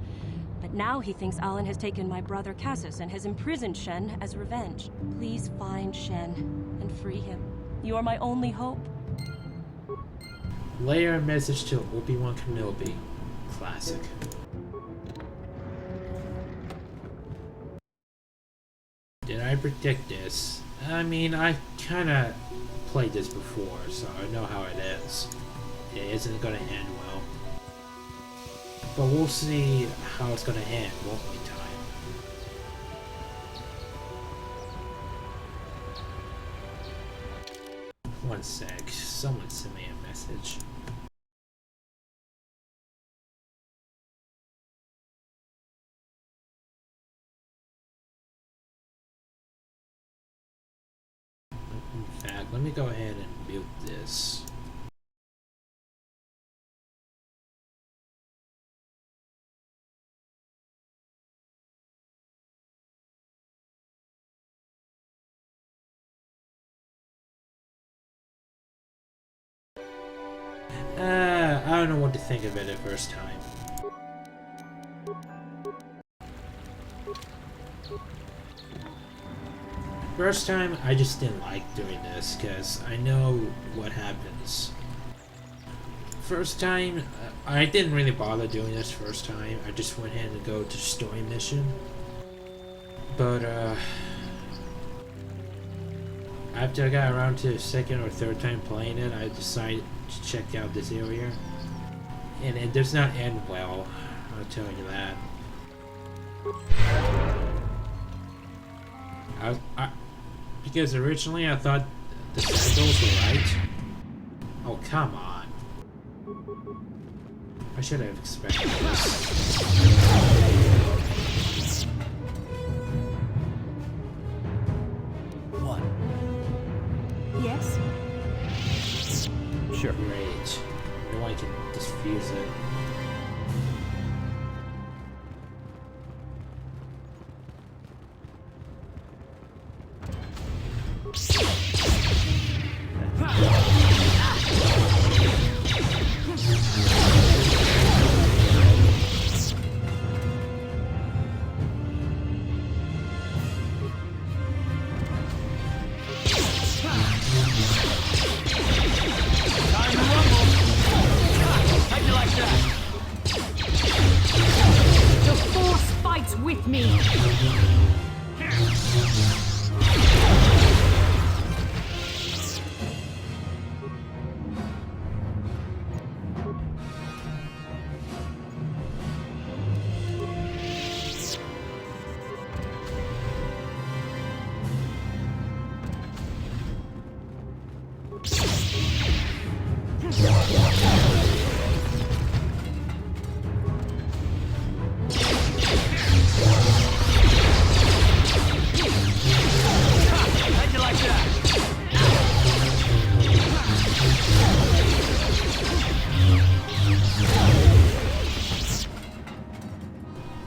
But now he thinks Alan has taken my brother Cassius and has imprisoned Shen as revenge. Please find Shen and free him. You are my only hope. Layer a message to Obi-Wan Kenobi. Classic. Did I predict this? I mean, I kinda played this before, so I know how it is. It isn't gonna end well. But we'll see how it's gonna end, won't we, Time? One sec, someone sent me a message. In fact, let me go ahead and mute this. I don't know what to think of it at first time. First time, I just didn't like doing this, because I know what happens. First time, I didn't really bother doing this first time. I just went ahead and go to story mission. But, after I got around to the second or third time playing it, I decided to check out this area. And it does not end well, I'll tell you that. Because originally I thought the sandals were right. Oh, come on. should have expected this. What? Yes? Sure. Great. No one can disfuse it. The Force fights with me! How'd you like that?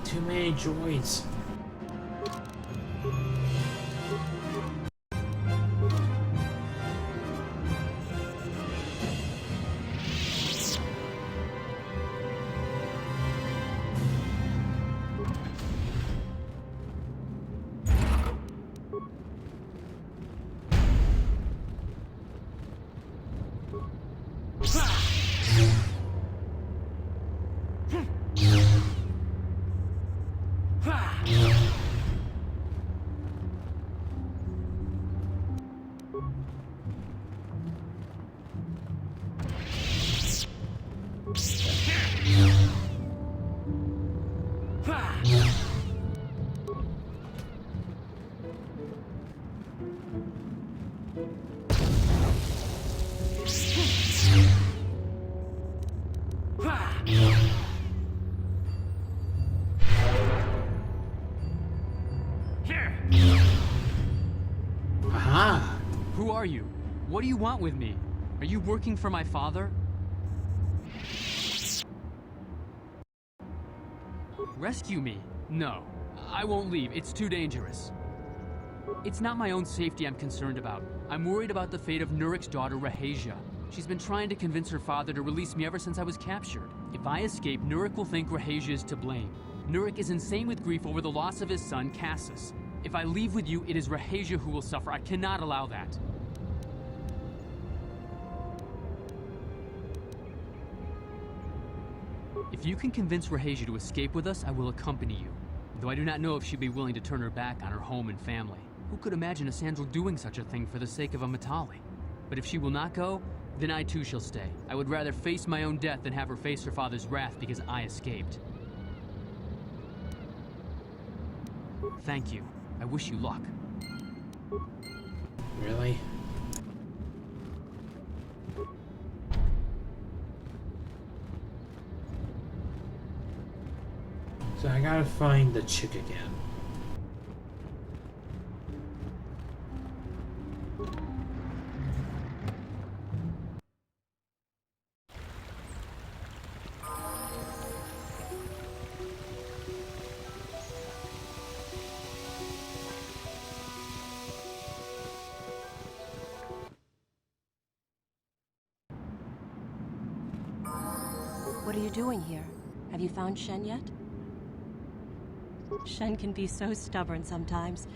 Too many droids. Aha! Who are you? What do you want with me? Are you working for my father? Rescue me? No. I won't leave. It's too dangerous. It's not my own safety I'm concerned about. I'm worried about the fate of Nurik's daughter, Rahasia. She's been trying to convince her father to release me ever since I was captured. If I escape, Nurik will think Rahasia is to blame. Nurik is insane with grief over the loss of his son, Cassus. If I leave with you, it is Rahasia who will suffer. I cannot allow that. If you can convince Rahasia to escape with us, I will accompany you. Though I do not know if she'd be willing to turn her back on her home and family. Who could imagine a Sandral doing such a thing for the sake of a Matali? But if she will not go, then I too shall stay. I would rather face my own death than have her face her father's wrath because I escaped. Thank you. I wish you luck. Really? So I gotta find the chick again. What are you doing here? Have you found Shen yet? Shen can be so stubborn sometimes.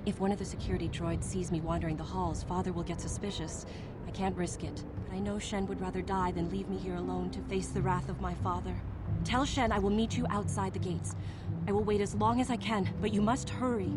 If one of the security droids sees me wandering the halls, Father will get suspicious. I can't risk it, but I know Shen would rather die than leave me here alone to face the wrath of my father. Tell Shen I will meet you outside the gates. I will wait as long as I can, but you must hurry.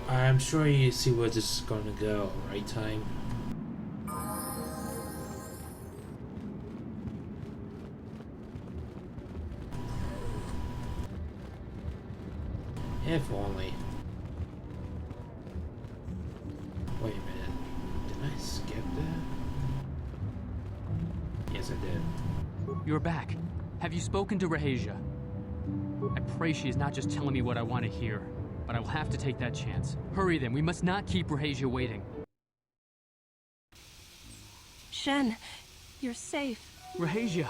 I'm sure you see where this is gonna go, right, Time? If only. Wait a minute. Did I skip that? Yes, I did. You're back. Have you spoken to Rahasia? I pray she is not just telling me what I want to hear, but I will have to take that chance. Hurry then, we must not keep Rahasia waiting. Shen, you're safe. Rahasia!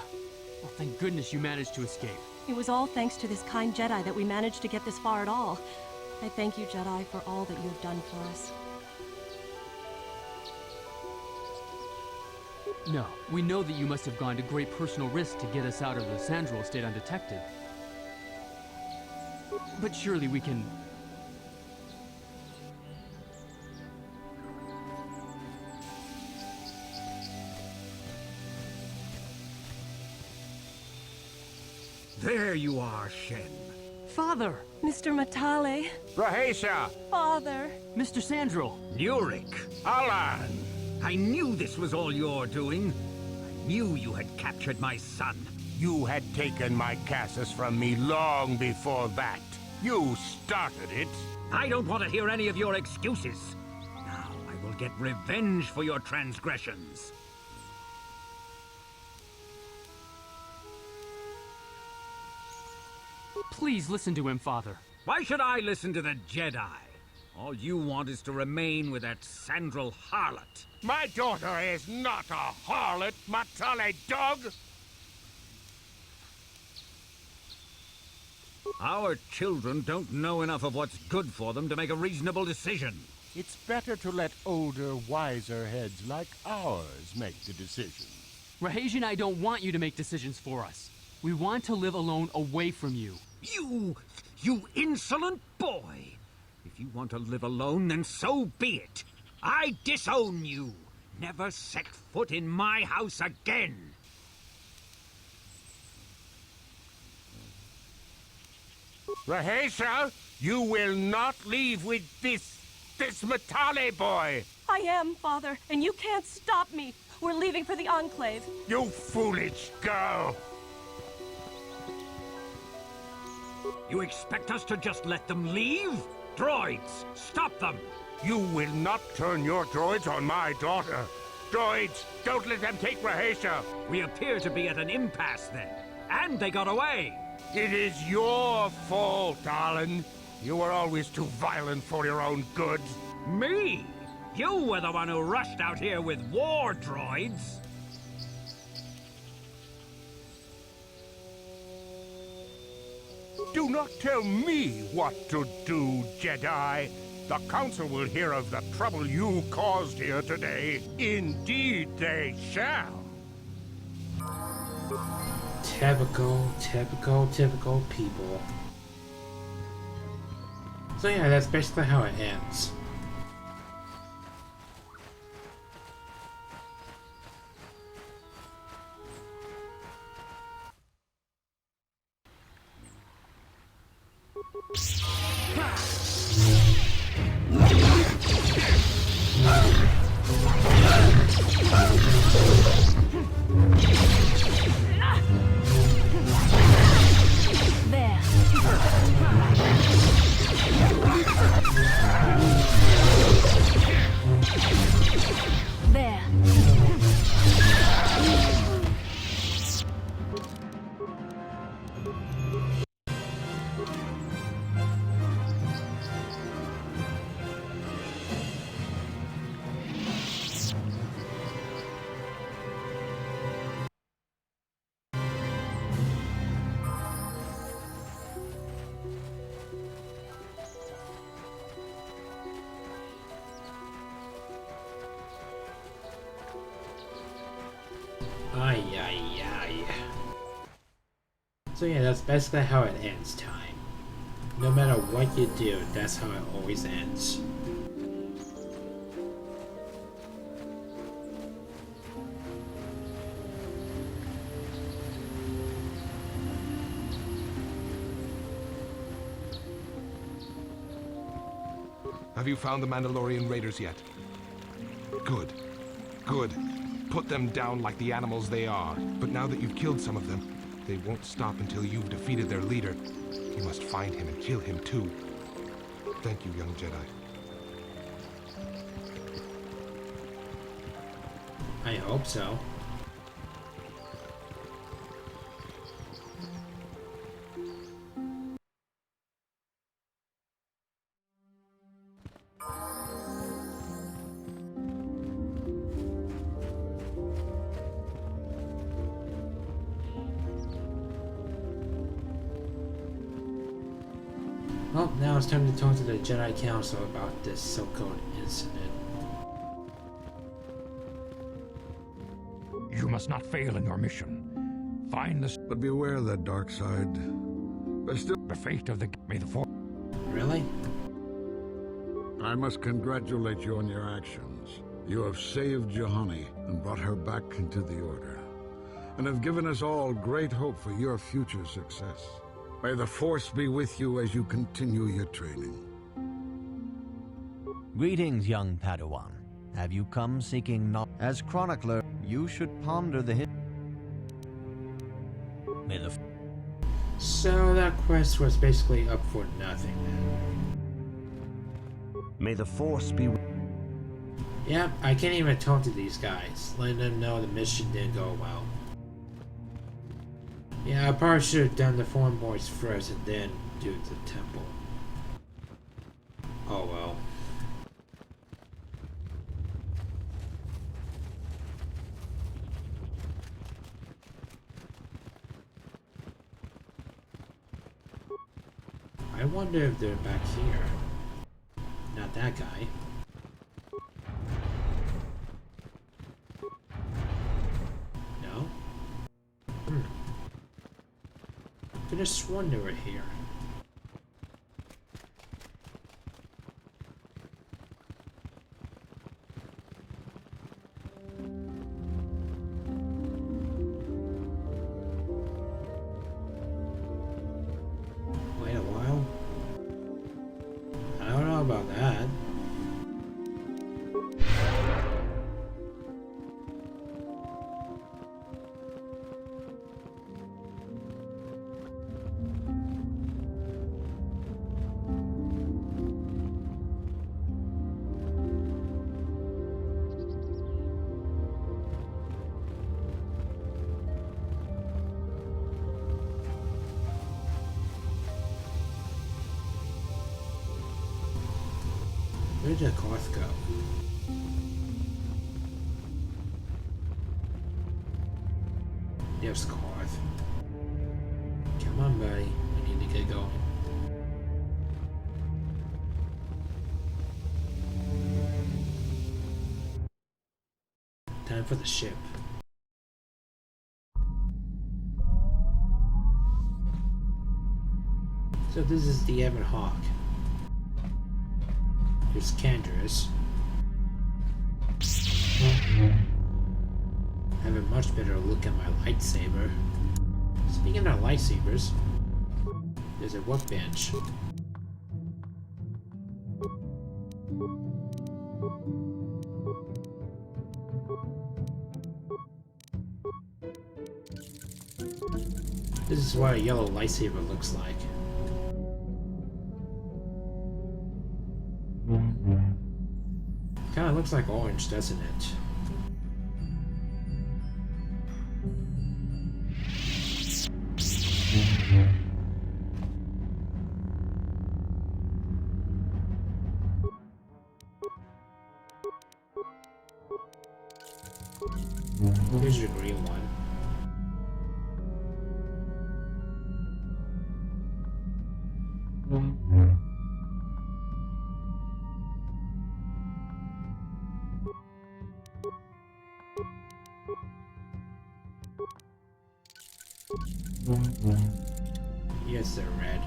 Well, thank goodness you managed to escape. It was all thanks to this kind Jedi that we managed to get this far at all. I thank you, Jedi, for all that you have done for us. No, we know that you must have gone to great personal risk to get us out of the Sandral estate undetected. But surely we can... There you are, Shen. Father! Mr. Matale. Rahasia! Father! Mr. Sandral! Nurik! Alan! I knew this was all your doing. I knew you had captured my son. You had taken my Casus from me long before that. You started it. I don't want to hear any of your excuses. Now I will get revenge for your transgressions. Please listen to him, Father. Why should I listen to the Jedi? All you want is to remain with that Sandral harlot. My daughter is not a harlot, Matale dog! Our children don't know enough of what's good for them to make a reasonable decision. It's better to let older, wiser heads like ours make the decision. Rahasia and I don't want you to make decisions for us. We want to live alone away from you. You insolent boy! If you want to live alone, then so be it. I disown you. Never set foot in my house again. Rahasia, you will not leave with this Matale boy. I am, Father, and you can't stop me. We're leaving for the Enclave. You foolish girl. You expect us to just let them leave? Droids, stop them! You will not turn your droids on my daughter. Droids, don't let them take Rahasia. We appear to be at an impasse then. And they got away. It is your fault, Alan. You were always too violent for your own good. Me? You were the one who rushed out here with war droids. Do not tell me what to do, Jedi. The Council will hear of the trouble you caused here today. Indeed they shall. Typical people. So yeah, that's basically how it ends. So yeah, that's basically how it ends time. No matter what you do, that's how it always ends. Have you found the Mandalorian raiders yet? Good. Good. Put them down like the animals they are. But now that you've killed some of them, they won't stop until you've defeated their leader. You must find him and kill him too. Thank you, young Jedi. I hope so. Well, now it's time to talk to the Jedi Council about this so-called incident. You must not fail in your mission. Find the... But beware that dark side. There's still... The fate of the... May the Force... Really? I must congratulate you on your actions. You have saved Juhani and brought her back into the Order, and have given us all great hope for your future success. May the Force be with you as you continue your training. Greetings, young Padawan. Have you come seeking knowledge? As chronicler, you should ponder the May the... So that quest was basically up for nothing then. May the Force be... Yep, I can't even talk to these guys, letting them know the mission didn't go well. Yeah, I probably should have done the Foreign Boys first and then do the temple. Oh well. I wonder if they're back here. Not that guy. No? Could have sworn they were here. Wait a while. I don't know about that. Where did Koth go? There's Koth. Come on, buddy. We need to get going. Time for the ship. So this is the Ebon Hawk. Here's Canderous. Have a much better look at my lightsaber. Speaking of lightsabers, there's a workbench. This is what a yellow lightsaber looks like. Kinda looks like orange, doesn't it? Here's your green one. Yes, they're red.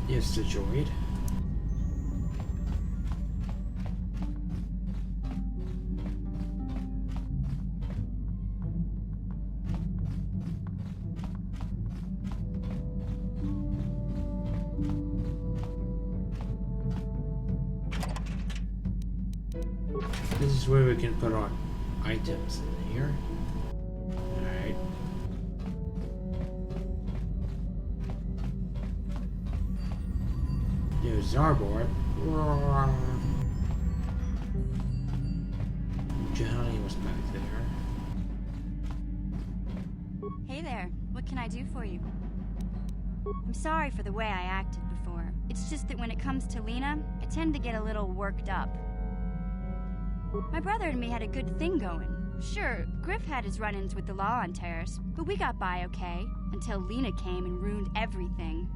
is the droid. This is where we can put on items in here. Alright. There's Zarbor. Johnny was back there. Hey there, what can I do for you? I'm sorry for the way I acted before. It's just that when it comes to Lena, I tend to get a little worked up. My brother and me had a good thing going. Sure, Griff had his run-ins with the law on Terrace, but we got by okay, until Lena came and ruined everything.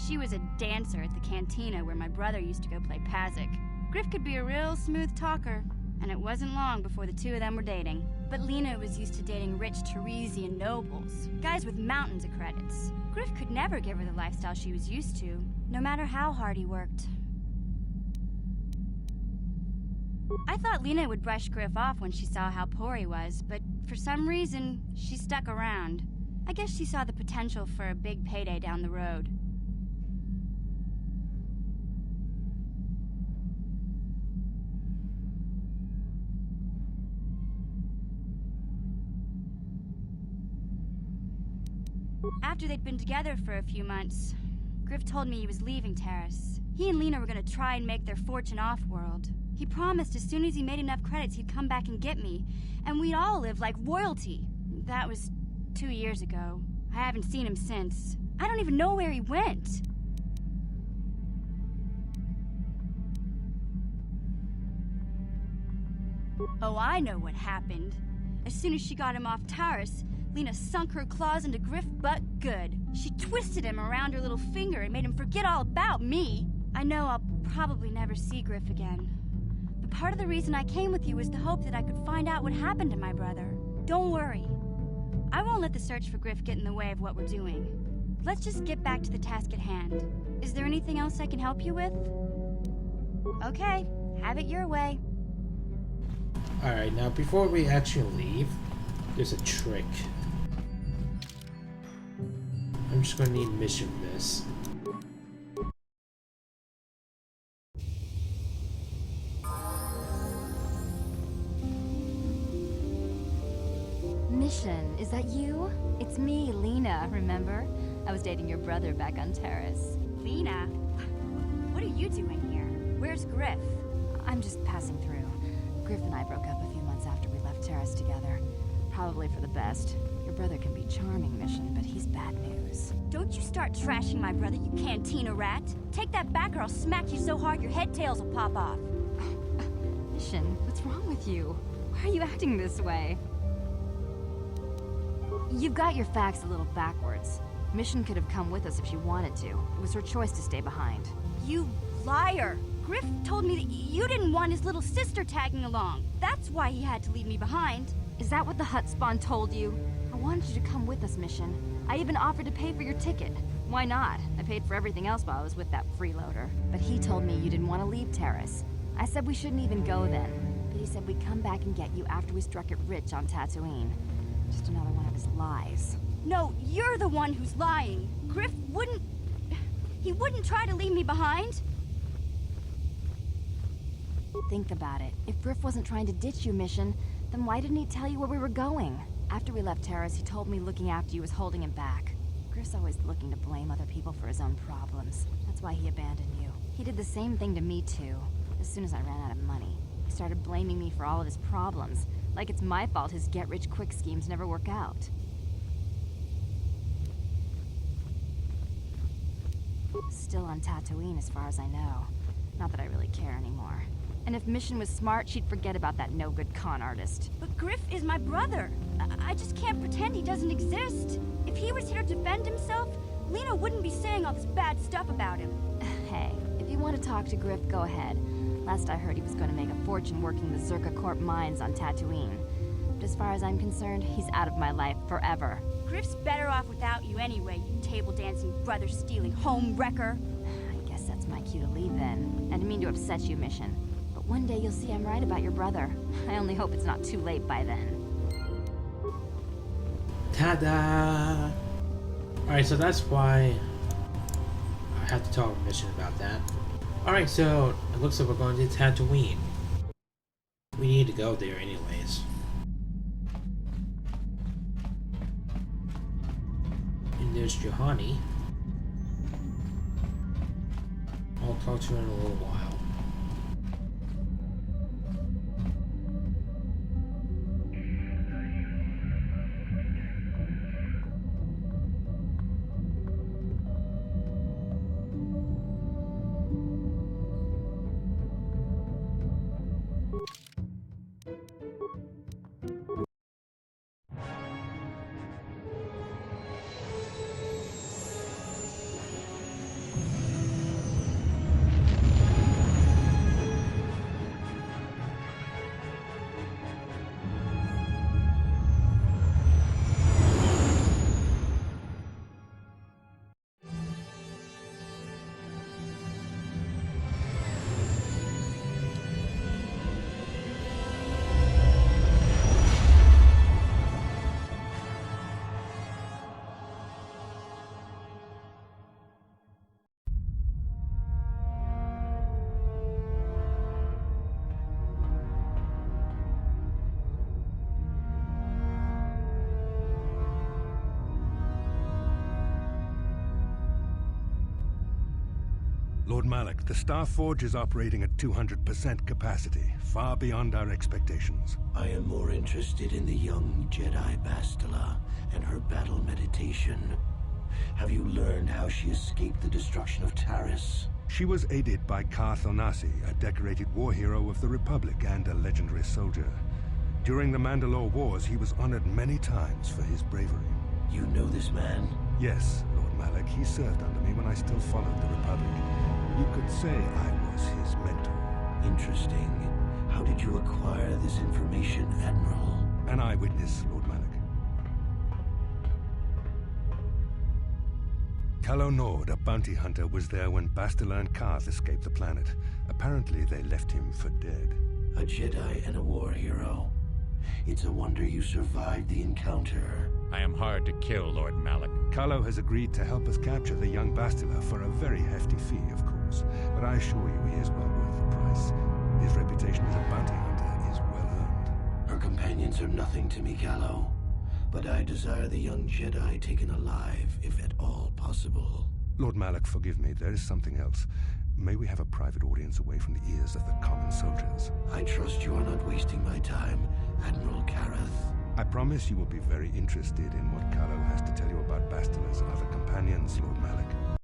She was a dancer at the cantina where my brother used to go play Pazik. Griff could be a real smooth talker, and it wasn't long before the two of them were dating. But Lena was used to dating rich Teresian nobles, guys with mountains of credits. Griff could never give her the lifestyle she was used to, no matter how hard he worked. I thought Lena would brush Griff off when she saw how poor he was, but for some reason, she stuck around. I guess she saw the potential for a big payday down the road. After they'd been together for a few months, Griff told me he was leaving Terrace. He and Lena were gonna try and make their fortune off-world. He promised as soon as he made enough credits he'd come back and get me, and we'd all live like royalty. That was 2 years ago. I haven't seen him since. I don't even know where he went. Oh, I know what happened. As soon as she got him off Taurus, Lena sunk her claws into Griff butt good. She twisted him around her little finger and made him forget all about me. I know I'll probably never see Griff again. But part of the reason I came with you was the hope that I could find out what happened to my brother. Don't worry. I won't let the search for Griff get in the way of what we're doing. Let's just get back to the task at hand. Is there anything else I can help you with? Okay, have it your way. Alright, now before we actually leave, there's a trick. I'm just gonna need mission for this. Mission, is that you? It's me, Lena, remember? I was dating your brother back on Terrace. Lena? What are you doing here? Where's Griff? I'm just passing through. Griff and I broke up a few months after we left Terrace together. Probably for the best. Your brother can be charming, Mission, but he's bad news. Don't you start trashing my brother, you cantina rat! Take that back or I'll smack you so hard your head tails will pop off! Mission, what's wrong with you? Why are you acting this way? You've got your facts a little backwards. Mission could have come with us if she wanted to. It was her choice to stay behind. You liar! Griff told me that you didn't want his little sister tagging along. That's why he had to leave me behind. Is that what the Hutt Spawn told you? I wanted you to come with us, Mission. I even offered to pay for your ticket. Why not? I paid for everything else while I was with that freeloader. But he told me you didn't want to leave Terrace. I said we shouldn't even go then. But he said we'd come back and get you after we struck it rich on Tatooine. Just another one of his lies. No, you're the one who's lying. Griff wouldn't... He wouldn't try to leave me behind. Think about it. If Griff wasn't trying to ditch you, Mission, then why didn't he tell you where we were going? After we left Terrace, he told me looking after you was holding him back. Griff's always looking to blame other people for his own problems. That's why he abandoned you. He did the same thing to me, too. As soon as I ran out of money, he started blaming me for all of his problems. Like it's my fault his get-rich-quick schemes never work out. Still on Tatooine, as far as I know. Not that I really care anymore. And if Mission was smart, she'd forget about that no-good con artist. But Griff is my brother. I just can't pretend he doesn't exist. If he was here to defend himself, Lena wouldn't be saying all this bad stuff about him. Hey, if you want to talk to Griff, go ahead. Last I heard, he was going to make a fortune working the Zerka Corp mines on Tatooine. But as far as I'm concerned, he's out of my life forever. Griff's better off without you anyway, you table-dancing, brother-stealing home wrecker. guess that's my cue to leave then. I didn't mean to upset you, Mission. But one day you'll see I'm right about your brother. I only hope it's not too late by then. Ta-da! Alright, so that's why I have to tell Mission about that. Alright, so it looks like we're going to Tatooine. We need to go there anyways. And there's Juhani. I'll talk to her in a little while. Lord Malak, the Star Forge is operating at 200% capacity, far beyond our expectations. I am more interested in the young Jedi Bastila and her battle meditation. Have you learned how she escaped the destruction of Taris? She was aided by Karth Onasi, a decorated war hero of the Republic and a legendary soldier. During the Mandalore Wars, he was honored many times for his bravery. You know this man? Yes, Lord Malak. He served under me when I still followed the Republic. You could say I was his mentor. Interesting. How did you acquire this information, Admiral? An eyewitness, Lord Malak. Calo Nord, a bounty hunter, was there when Bastila and Karth escaped the planet. Apparently, they left him for dead. A Jedi and a war hero. It's a wonder you survived the encounter. I am hard to kill, Lord Malak. Calo has agreed to help us capture the young Bastila for a very hefty fee, of course. But I assure you he is well worth the price. His reputation as a bounty hunter is well earned. Her companions are nothing to me, Calo. But I desire the young Jedi taken alive, if at all possible. Lord Malak, forgive me. There is something else. May we have a private audience away from the ears of the common soldiers? I trust you are not wasting my time, Admiral Karath. I promise you will be very interested in what Calo has to tell you about Bastila's other companions, Lord Malak.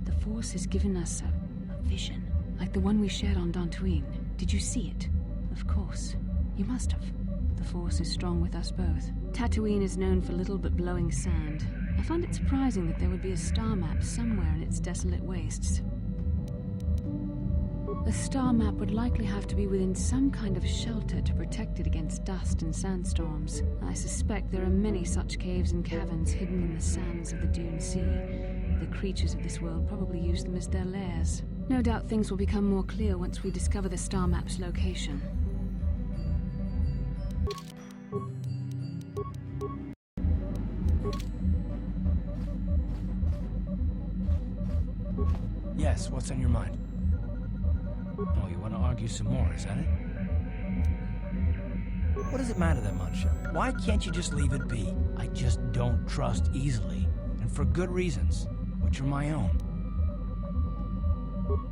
The Force has given us a vision, like the one we shared on Dantooine. Did you see it? Of course. You must have. The Force is strong with us both. Tatooine is known for little but blowing sand. I find it surprising that there would be a star map somewhere in its desolate wastes. The star map would likely have to be within some kind of shelter to protect it against dust and sandstorms. I suspect there are many such caves and caverns hidden in the sands of the Dune Sea. The creatures of this world probably use them as their lairs. No doubt things will become more clear once we discover the star map's location. Yes, what's on your mind? Oh, you want to argue some more, is that it? What does it matter that much? Why can't you just leave it be? I just don't trust easily, and for good reasons, which are my own.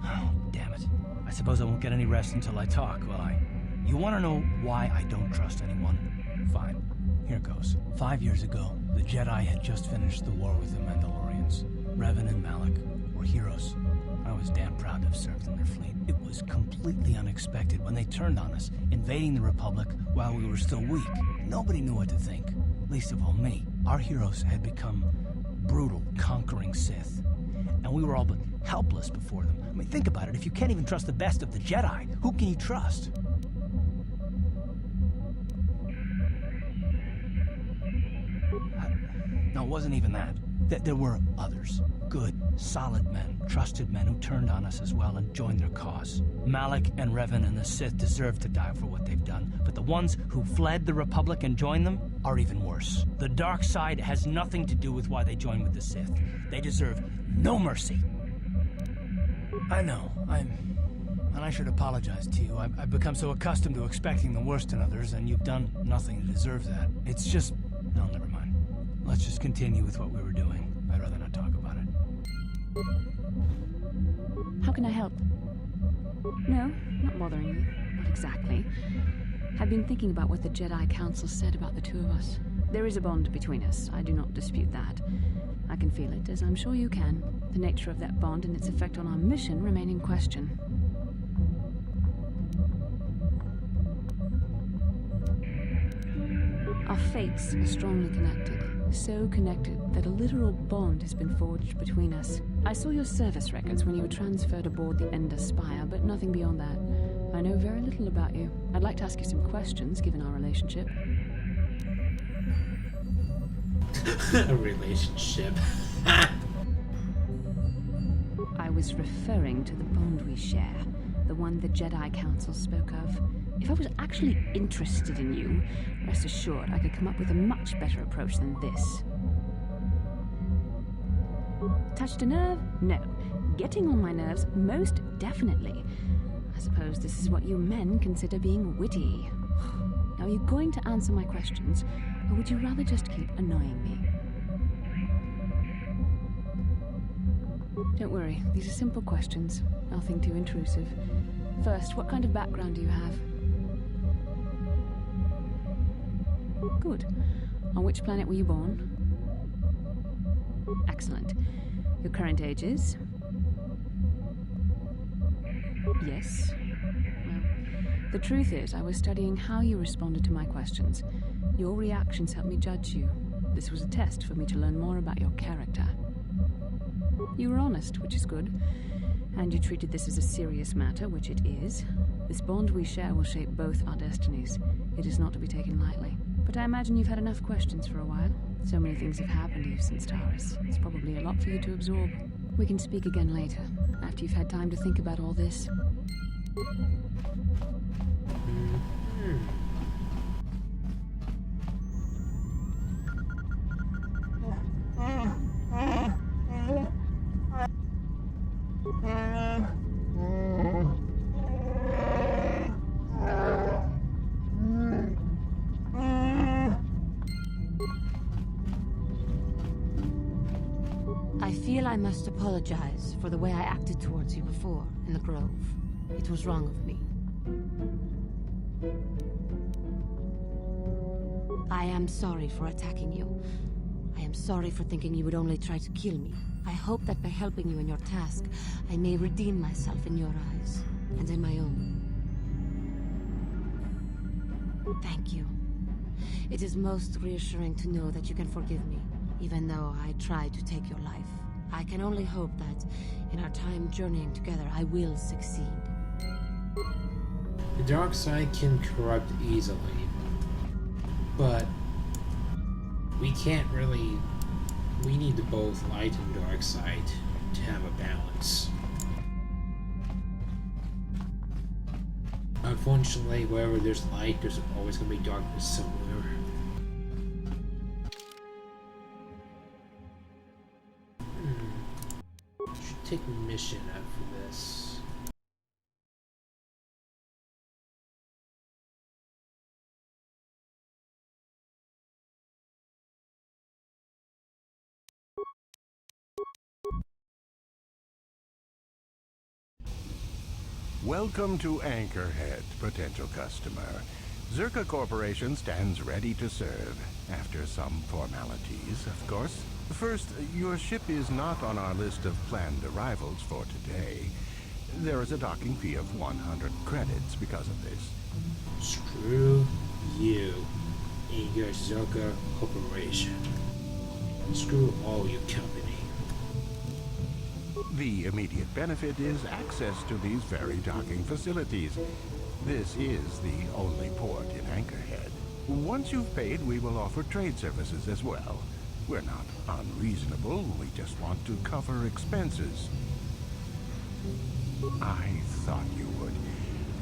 Oh, damn it. I suppose I won't get any rest until I talk, will I? You want to know why I don't trust anyone? Fine. Here goes. 5 years ago, the Jedi had just finished the war with the Mandalorians. Revan and Malak were heroes. I was damn proud to have served in their fleet. It was completely unexpected when they turned on us, invading the Republic while we were still weak. Nobody knew what to think, least of all me. Our heroes had become brutal, conquering Sith, and we were all but helpless before them. I mean, think about it. If you can't even trust the best of the Jedi, who can you trust? No, it wasn't even that. There were others. Good, solid men, trusted men who turned on us as well and joined their cause. Malak and Revan and the Sith deserve to die for what they've done, but the ones who fled the Republic and joined them are even worse. The dark side has nothing to do with why they joined with the Sith. They deserve no mercy. I know, and I should apologize to you. I've become so accustomed to expecting the worst in others, and you've done nothing to deserve that. It's just... no, never mind. Let's just continue with what we were doing. I'd rather not talk about it. How can I help? No, not bothering you. Not exactly. I've been thinking about what the Jedi Council said about the two of us. There is a bond between us. I do not dispute that. I can feel it, as I'm sure you can. The nature of that bond and its effect on our mission remain in question. Our fates are strongly connected. So connected that a literal bond has been forged between us. I saw your service records when you were transferred aboard the Ender Spire, but nothing beyond that. I know very little about you. I'd like to ask you some questions, given our relationship. A relationship. I was referring to the bond we share, the one the Jedi Council spoke of. If I was actually interested in you, rest assured I could come up with a much better approach than this. Touched a nerve? No. Getting on my nerves? Most definitely. I suppose this is what you men consider being witty. Now, are you going to answer my questions, or would you rather just keep annoying me? Don't worry, these are simple questions. Nothing too intrusive. First, what kind of background do you have? Good. On which planet were you born? Excellent. Your current age is? Yes. Well, the truth is, I was studying how you responded to my questions. Your reactions helped me judge you. This was a test for me to learn more about your character. You were honest, which is good. And you treated this as a serious matter, which it is. This bond we share will shape both our destinies. It is not to be taken lightly. But I imagine you've had enough questions for a while. So many things have happened to you since Taris. It's probably a lot for you to absorb. We can speak again later, after you've had time to think about all this. I feel I must apologize for the way I acted towards you before in the Grove. It was wrong of me. I am sorry for attacking you. I am sorry for thinking you would only try to kill me. I hope that by helping you in your task, I may redeem myself in your eyes, and in my own. Thank you. It is most reassuring to know that you can forgive me, even though I tried to take your life. I can only hope that, in our time journeying together, I will succeed. The dark side can corrupt easily, but we can't really... We need both light and dark side to have a balance. Unfortunately, wherever there's light, there's always going to be darkness somewhere. take mission after this. Welcome to Anchorhead, potential customer. Zerka Corporation stands ready to serve. After some formalities, of course. First, your ship is not on our list of planned arrivals for today. There is a docking fee of 100 credits because of this. Screw you and your Zerka Corporation. Screw all you company. The immediate benefit is access to these very docking facilities. This is the only port in Anchorhead. Once you've paid, we will offer trade services as well. We're not unreasonable, we just want to cover expenses. I thought you would.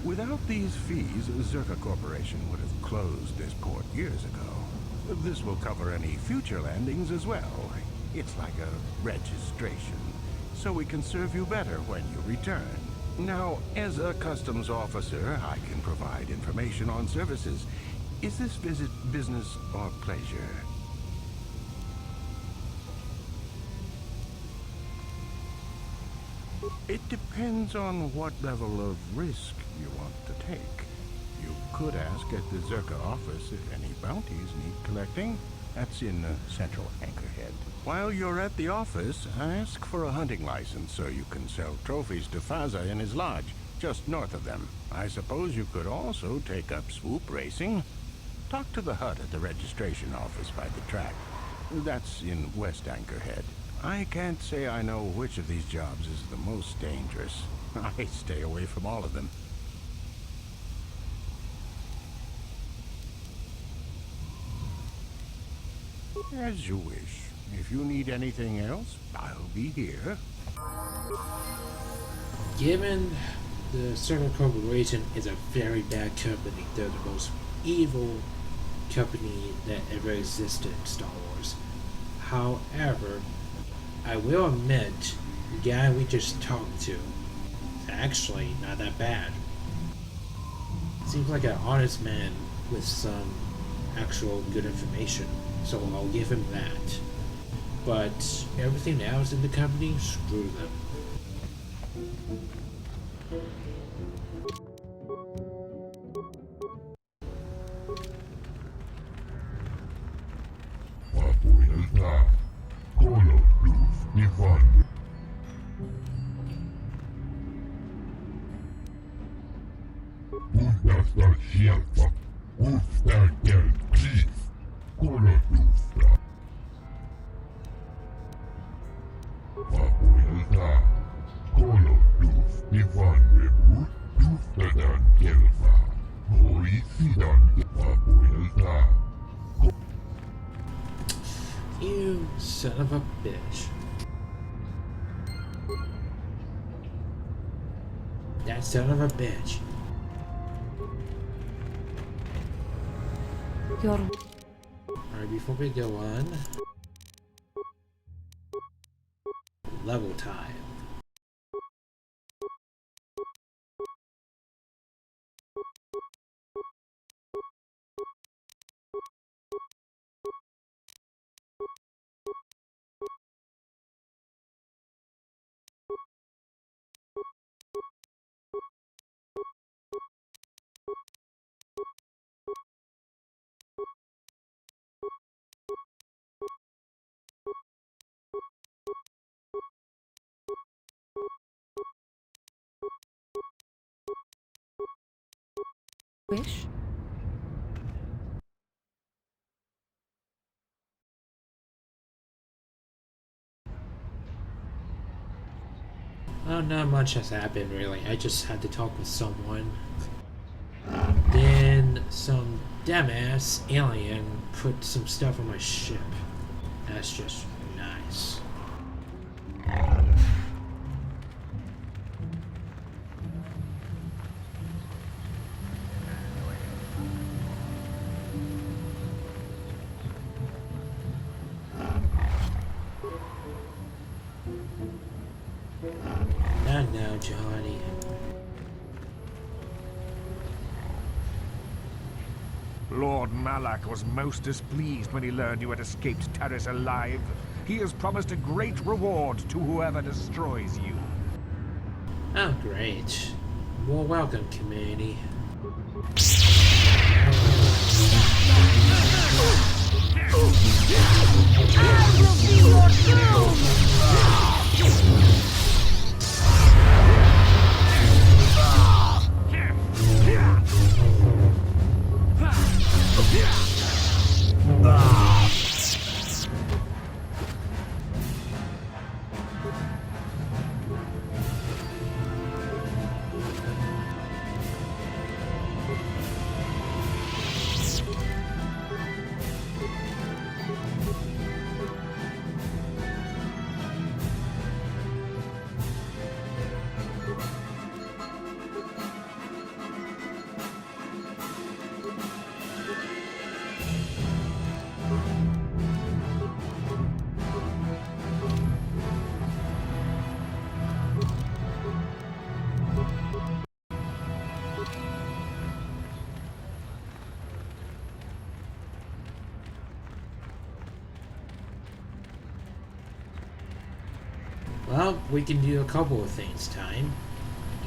Without these fees, Zerka Corporation would have closed this port years ago. This will cover any future landings as well. It's like a registration, so we can serve you better when you return. Now, as a customs officer, I can provide information on services. Is this visit business or pleasure? It depends on what level of risk you want to take. You could ask at the Zerka office if any bounties need collecting. That's in central Anchorhead. While you're at the office, ask for a hunting license so you can sell trophies to Faza in his lodge, just north of them. I suppose you could also take up swoop racing. Talk to the hut at the registration office by the track. That's in West Anchorhead. I can't say I know which of these jobs is the most dangerous. I stay away from all of them. As you wish. If you need anything else, I'll be here. Given the Zerka Corporation is a very bad company, they're the most evil company that ever existed in Star Wars. However, I will admit, the guy we just talked to is actually not that bad. Seems like an honest man with some actual good information, so I'll give him that. But everything else in the company, screw them. You son of a bitch. That son of a bitch. Alright, before we go on, level time. Wish? Oh, not much has happened really. I just had to talk with someone. Then some dumbass alien put some stuff on my ship. That's just nice. Lord Malak was most displeased when he learned you had escaped Taris alive. He has promised a great reward to whoever destroys you. Oh, great. Well, welcome, community. I will be your Well, we can do a couple of things, Time.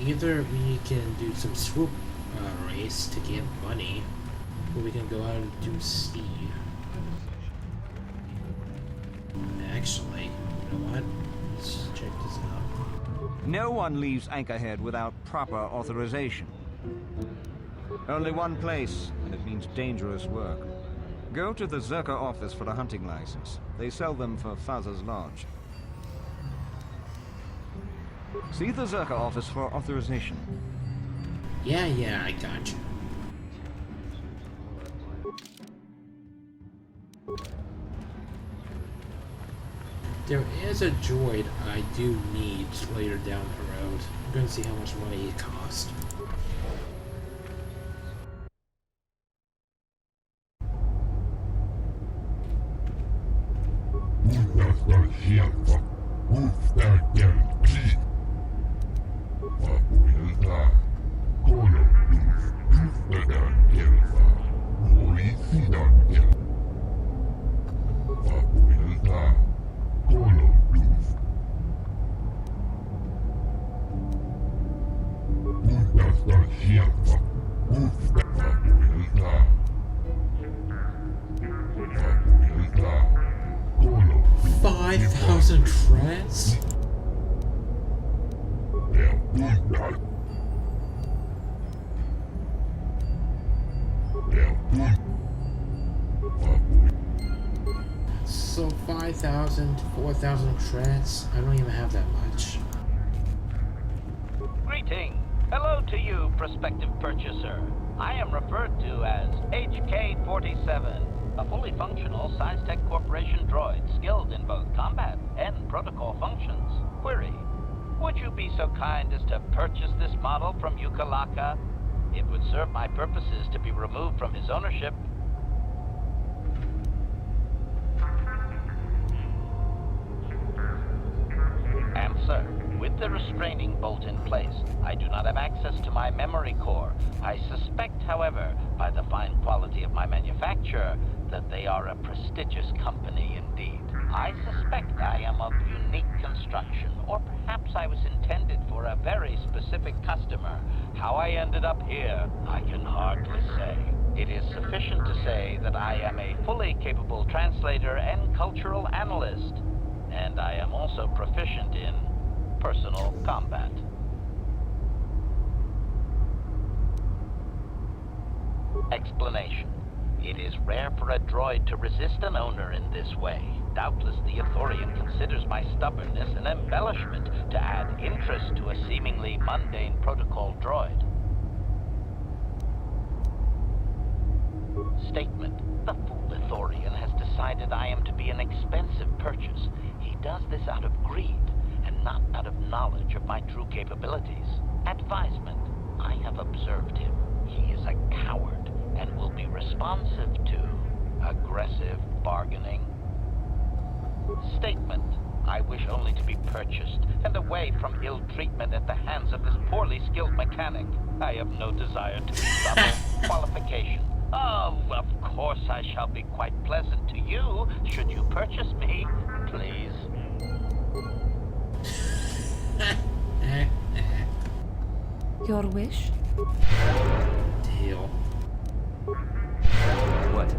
Either we can do some swoop race to get money, or we can go out and do Steve. Actually, you know what? Let's check this out. No one leaves Anchorhead without proper authorization. Only one place, and it means dangerous work. Go to the Zerka office for a hunting license. They sell them for Father's Lodge. See the Zerka office for authorization. Yeah, I got you. There is a droid I do need later down the road. I'm going to see how much money it costs. Credits? So 5,000 to 4,000 credits? I don't even have that much. Greeting. Hello to you, prospective purchaser. I am referred to as HK-47. A fully functional Siztech Corporation droid, skilled in both combat and protocol functions. Query: would you be so kind as to purchase this model from Yukalaka? It would serve my purposes to be removed from his ownership. Answer: with the restraining bolt in place, I do not have access to my memory core. I suspect, however, by the fine quality of my manufacture, that they are a prestigious company indeed. I suspect I am of unique construction, or perhaps I was intended for a very specific customer. How I ended up here, I can hardly say. It is sufficient to say that I am a fully capable translator and cultural analyst, and I am also proficient in personal combat. Explanation. It is rare for a droid to resist an owner in this way. Doubtless the Ithorian considers my stubbornness an embellishment to add interest to a seemingly mundane protocol droid. Statement. The fool Ithorian has decided I am to be an expensive purchase. He does this out of greed, and not out of knowledge of my true capabilities. Advisement. I have observed him. He is a coward, and will be responsive to aggressive bargaining. Statement. I wish only to be purchased, and away from ill treatment at the hands of this poorly skilled mechanic. I have no desire to be subtle. Qualification. Oh, of course I shall be quite pleasant to you, should you purchase me, please. Your wish? Deal. What?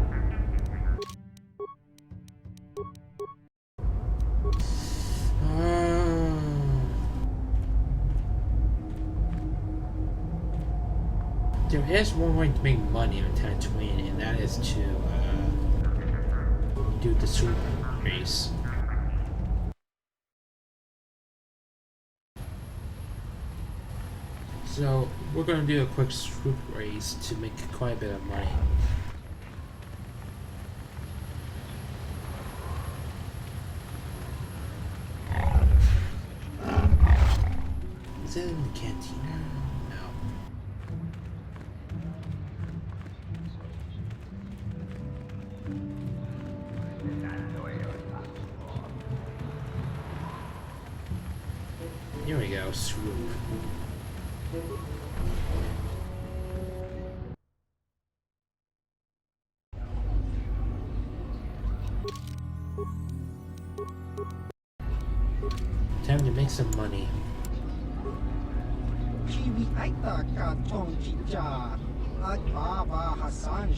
There is one way to make money on Tatooine, and that is to do the swoop race. So we're going to do a quick swoop race to make quite a bit of money. Is it in the cantina? No. Here we go, swoop. Time to make some money. ชีวิตไอ้ตาการจงจิจาอาจบาบาฮัสซัน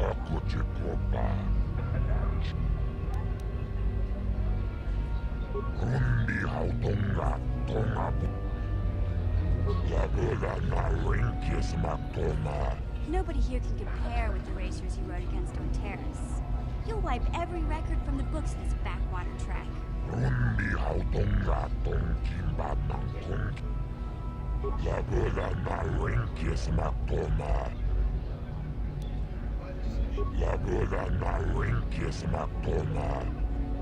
Aku cikopa. Rundi hautonga tonga. Lagoda na rinkis makoma. Nobody here can compare with the racers you rode against on Terrace. You'll wipe every record from the books this backwater track. Rundi hautonga tongkimba nangkong. Lagoda na rinkis makoma. Lagoda na rinkis makoma.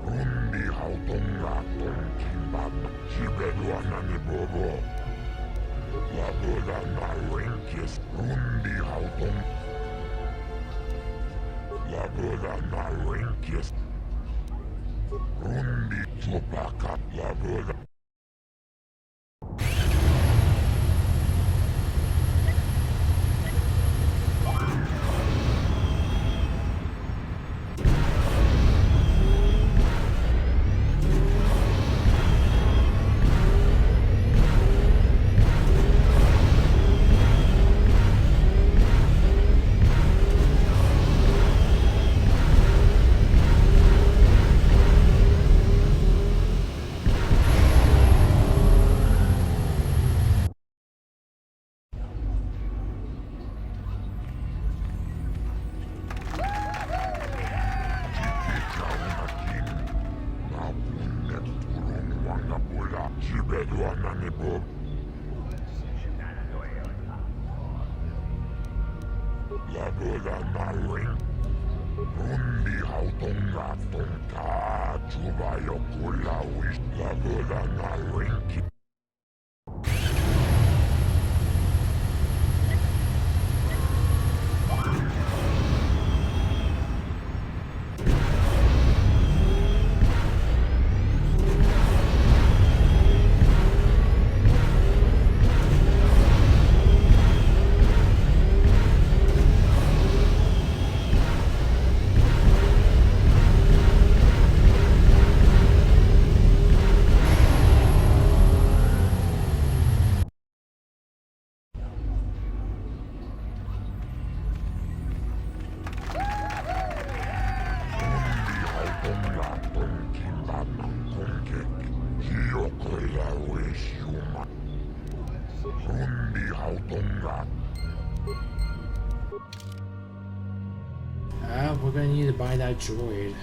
Rundi hautonga tongkimba Chibeduana ni bobo. Lagoda na rinkis rundi hautong. Lagoda na rinkis rundi chopaka. Lagoda. Lagoda na ring. Rundi hautonga tonka. Chubayo kula wish. Lagoda na ring. We're gonna need to buy that droid.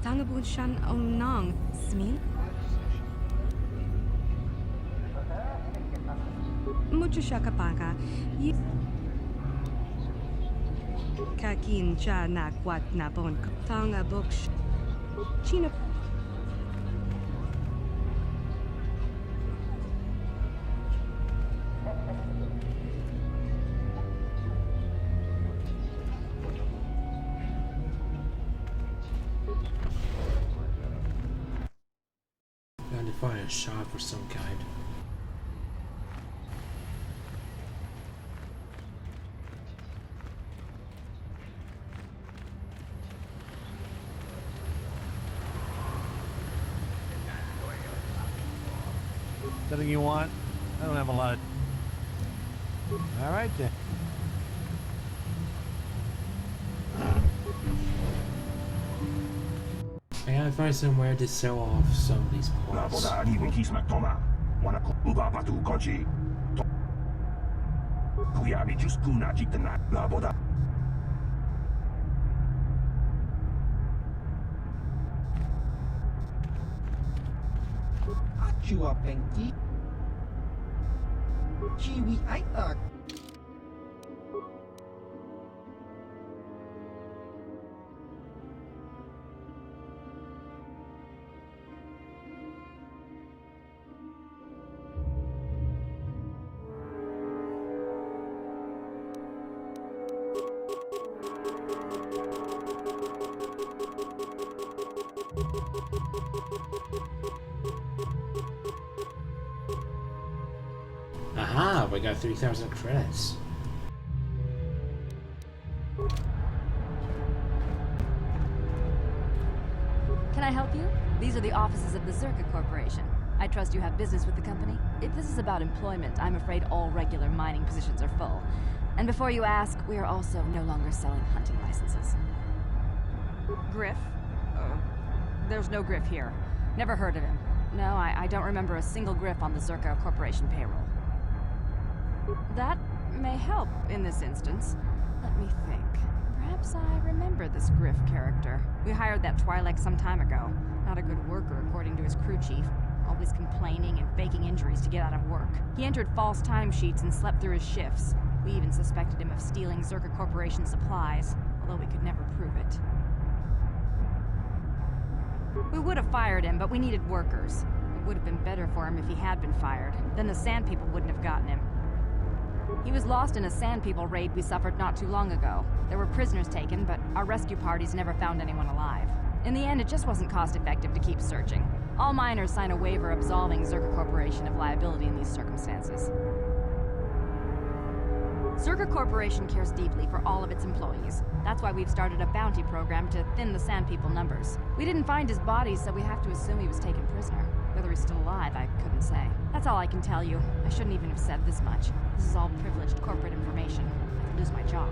Tangabun shan nang smil. Mucho shakapaka. Kakin cha na kwat na bon tangabuk China. Gotta find a shop of some kind. Something you want? I don't have a lot. All right then. I gotta find somewhere to sell off some of these parts. Chua Penki. Chiwi Aitak. Aha, we got 3,000 credits. Can I help you? These are the offices of the Zerka Corporation. I trust you have business with the company. If this is about employment, I'm afraid all regular mining positions are full. And before you ask, we are also no longer selling hunting licenses. Griff? There's no Griff here. Never heard of him. No, I don't remember a single Griff on the Zerka Corporation payroll. That may help in this instance. Let me think. Perhaps I remember this Griff character. We hired that Twi'lek some time ago. Not a good worker, according to his crew chief. Always complaining and faking injuries to get out of work. He entered false timesheets and slept through his shifts. We even suspected him of stealing Zerka Corporation supplies, although we could never prove it. We would have fired him, but we needed workers. It would have been better for him if he had been fired. Then the Sand People wouldn't have gotten him. He was lost in a Sand People raid we suffered not too long ago. There were prisoners taken, but our rescue parties never found anyone alive. In the end, it just wasn't cost-effective to keep searching. All miners sign a waiver absolving Zerka Corporation of liability in these circumstances. Zerka Corporation cares deeply for all of its employees. That's why we've started a bounty program to thin the Sand People numbers. We didn't find his body, so we have to assume he was taken prisoner. Whether he's still alive, I couldn't say. That's all I can tell you. I shouldn't even have said this much. This is all privileged corporate information. I could lose my job.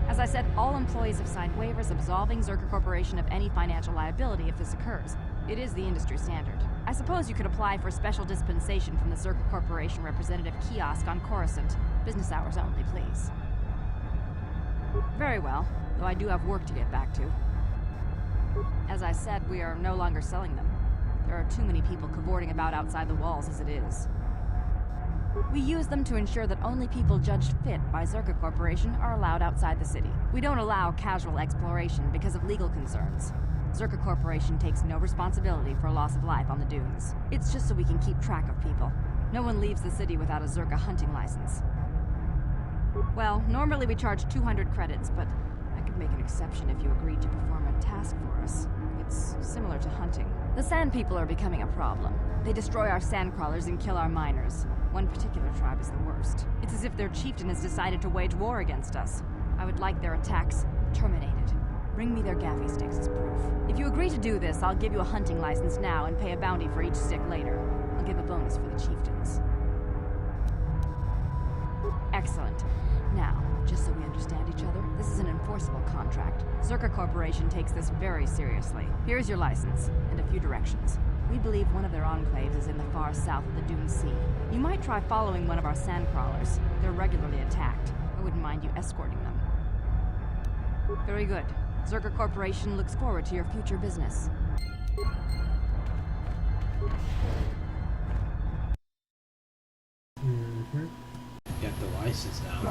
As I said, all employees have signed waivers absolving Zerka Corporation of any financial liability if this occurs. It is the industry standard. I suppose you could apply for special dispensation from the Zerka Corporation representative kiosk on Coruscant. Business hours only, please. Very well, though I do have work to get back to. As I said, we are no longer selling them. There are too many people cavorting about outside the walls as it is. We use them to ensure that only people judged fit by Zerka Corporation are allowed outside the city. We don't allow casual exploration because of legal concerns. Zerka Corporation takes no responsibility for loss of life on the dunes. It's just so we can keep track of people. No one leaves the city without a Zerka hunting license. Well, normally we charge 200 credits, but I could make an exception if you agreed to perform a task for us. It's similar to hunting. The Sand People are becoming a problem. They destroy our sandcrawlers and kill our miners. One particular tribe is the worst. It's as if their chieftain has decided to wage war against us. I would like their attacks terminated. Bring me their gaffy sticks as proof. If you agree to do this, I'll give you a hunting license now and pay a bounty for each stick later. I'll give a bonus for the chieftains. Excellent. Now, just so we understand each other, this is an enforceable contract. Zerka Corporation takes this very seriously. Here's your license, and a few directions. We believe one of their enclaves is in the far south of the Dune Sea. You might try following one of our sandcrawlers. They're regularly attacked. I wouldn't mind you escorting them. Very good. Zerker Corporation looks forward to your future business. Got the license now.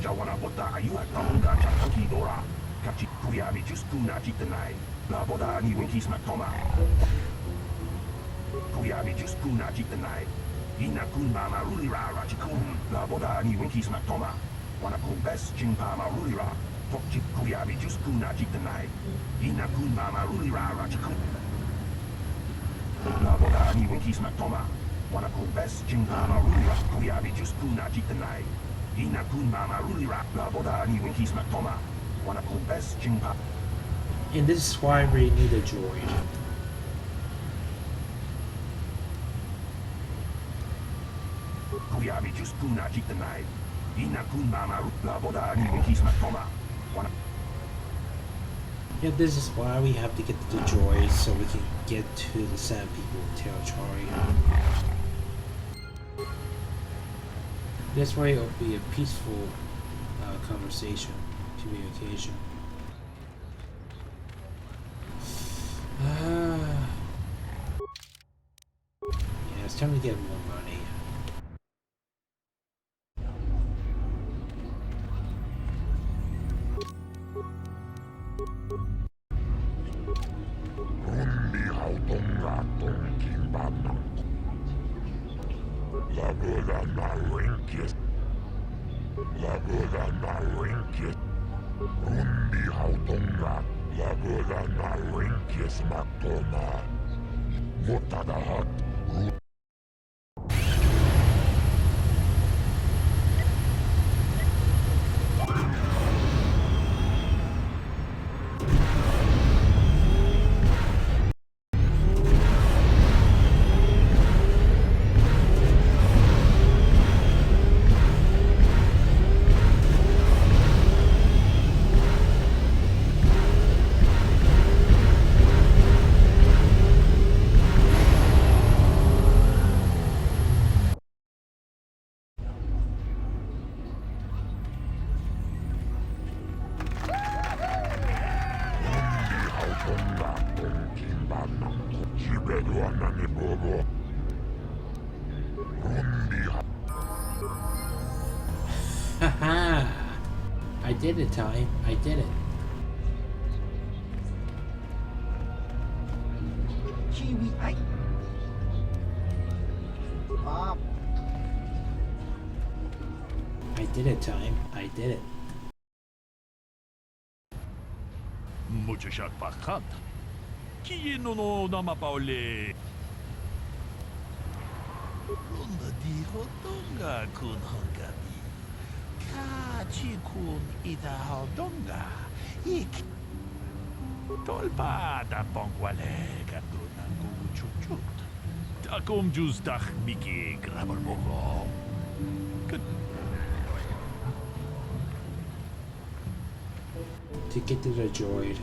Jawana bota ayuha kamunga chakaki dora. Kachi kuyabi juskuna jitanai. La boda ni winkisma toma. Kuyabi juskuna jitanai. Ina kun mama rulira rachikun. La boda ni winkisma toma. Wana kun bes jingpa ma rulira. Tokchi kuyabi juskuna jitanai. Ina kun mama rulira rachikun. La boda ni winkisma toma. Wana kun bes jingpa ma rulira. Kuyabi juskuna jitanai. Ina kun mama rulira. La boda ni winkisma toma. Wana kun bes jingpa. And this is why we need a droid. Kuyabi juskuna jitanai. Ina kun mama la boda ni winkisma toma. Wana. Yeah, this is why we have to get the droids so we can get to the Sand People territory. This way it'll be a peaceful conversation, communication. Yeah, it's time to get more money. Haha! I did it, Ty. I did it. Chiwi ai. Bob. I did it, Time. I did it. Muchachak pakat. Kieno no namapaule. Ronda di hotonga kun hangami. Kachi kun ida hodonga. Ik. Tolpa da bongwale ganduna guchuchut. Takum justach miki grabber mogo. To get to the droid.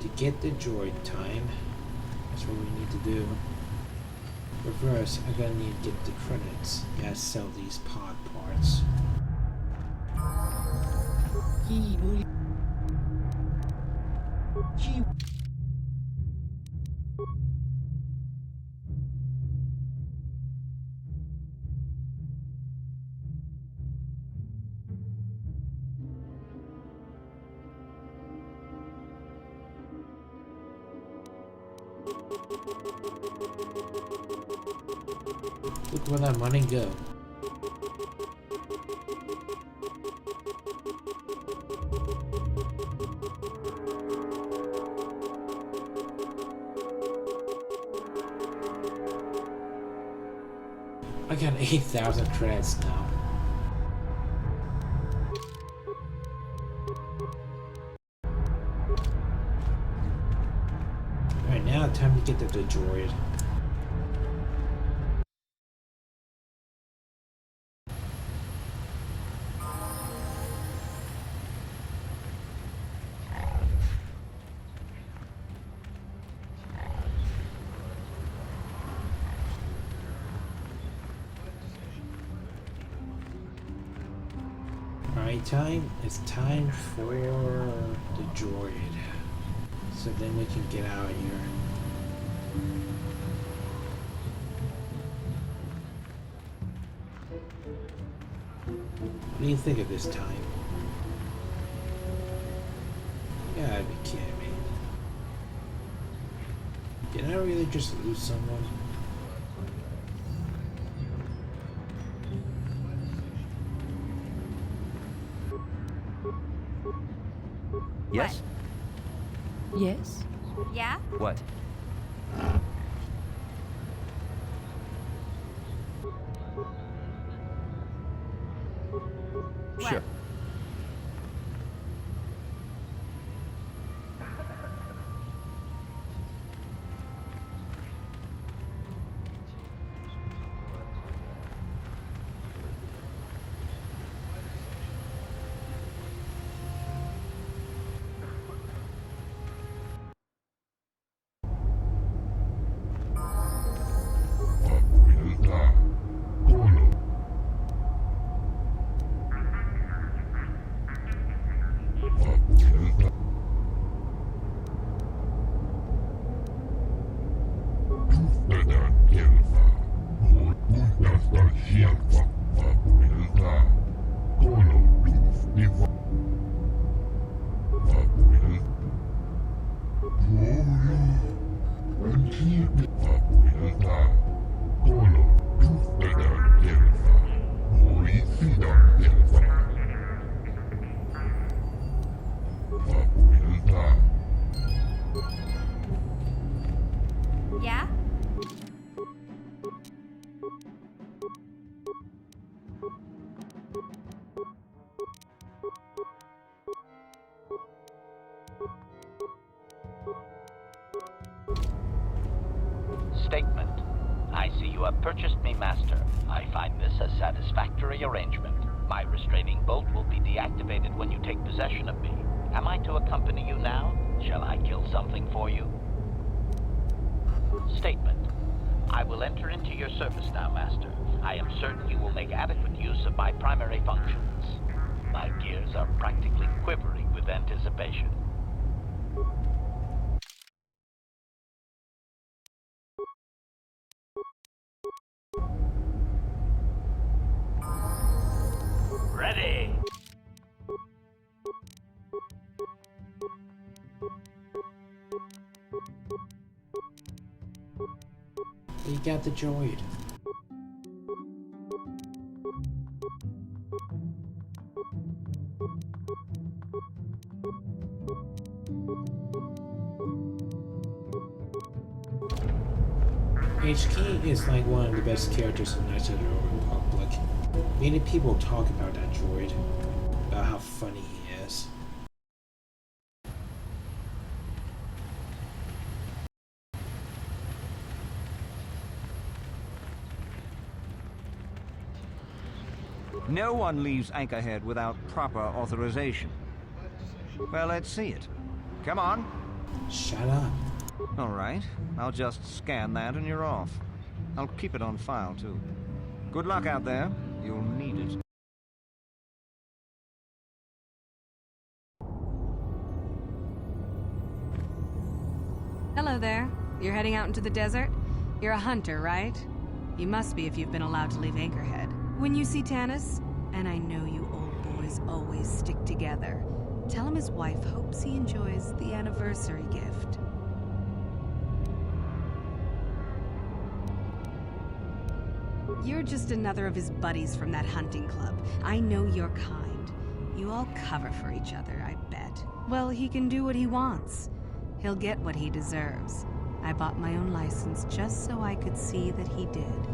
To get the droid, Time. That's what we need to do. But first, I'm gonna need to get the credits. Gotta sell these pod parts. Look where that money go. I got 8,000 credits now. Alright, now time to get the droid. It's time for the droid. So then we can get out of here. What do you think of this time? You gotta be kidding me. Did I really just lose someone? Yes? Yes? Yeah? What? Sure. Yeah? Statement. I see you have purchased me, Master. I find this a satisfactory arrangement. My restraining bolt will be deactivated when you take possession of me. Am I to accompany you now? Shall I kill something for you? Statement. I will enter into your service now, Master. I am certain you will make adequate use of my primary functions. My gears are practically quivering with anticipation. Ready! You got the droid. HK is like one of the best characters in Knights of the Old Republic. Many people talk about that droid, about how funny he is. No one leaves Anchorhead without proper authorization. Well, let's see it. Come on. Shut up. All right. I'll just scan that and you're off. I'll keep it on file, too. Good luck out there. You'll need it. Hello there. You're heading out into the desert? You're a hunter, right? You must be if you've been allowed to leave Anchorhead. When you see Tanis, and I know you old boys always stick together, tell him his wife hopes he enjoys the anniversary gift. You're just another of his buddies from that hunting club. I know your kind. You all cover for each other, I bet. Well, he can do what he wants. He'll get what he deserves. I bought my own license just so I could see that he did.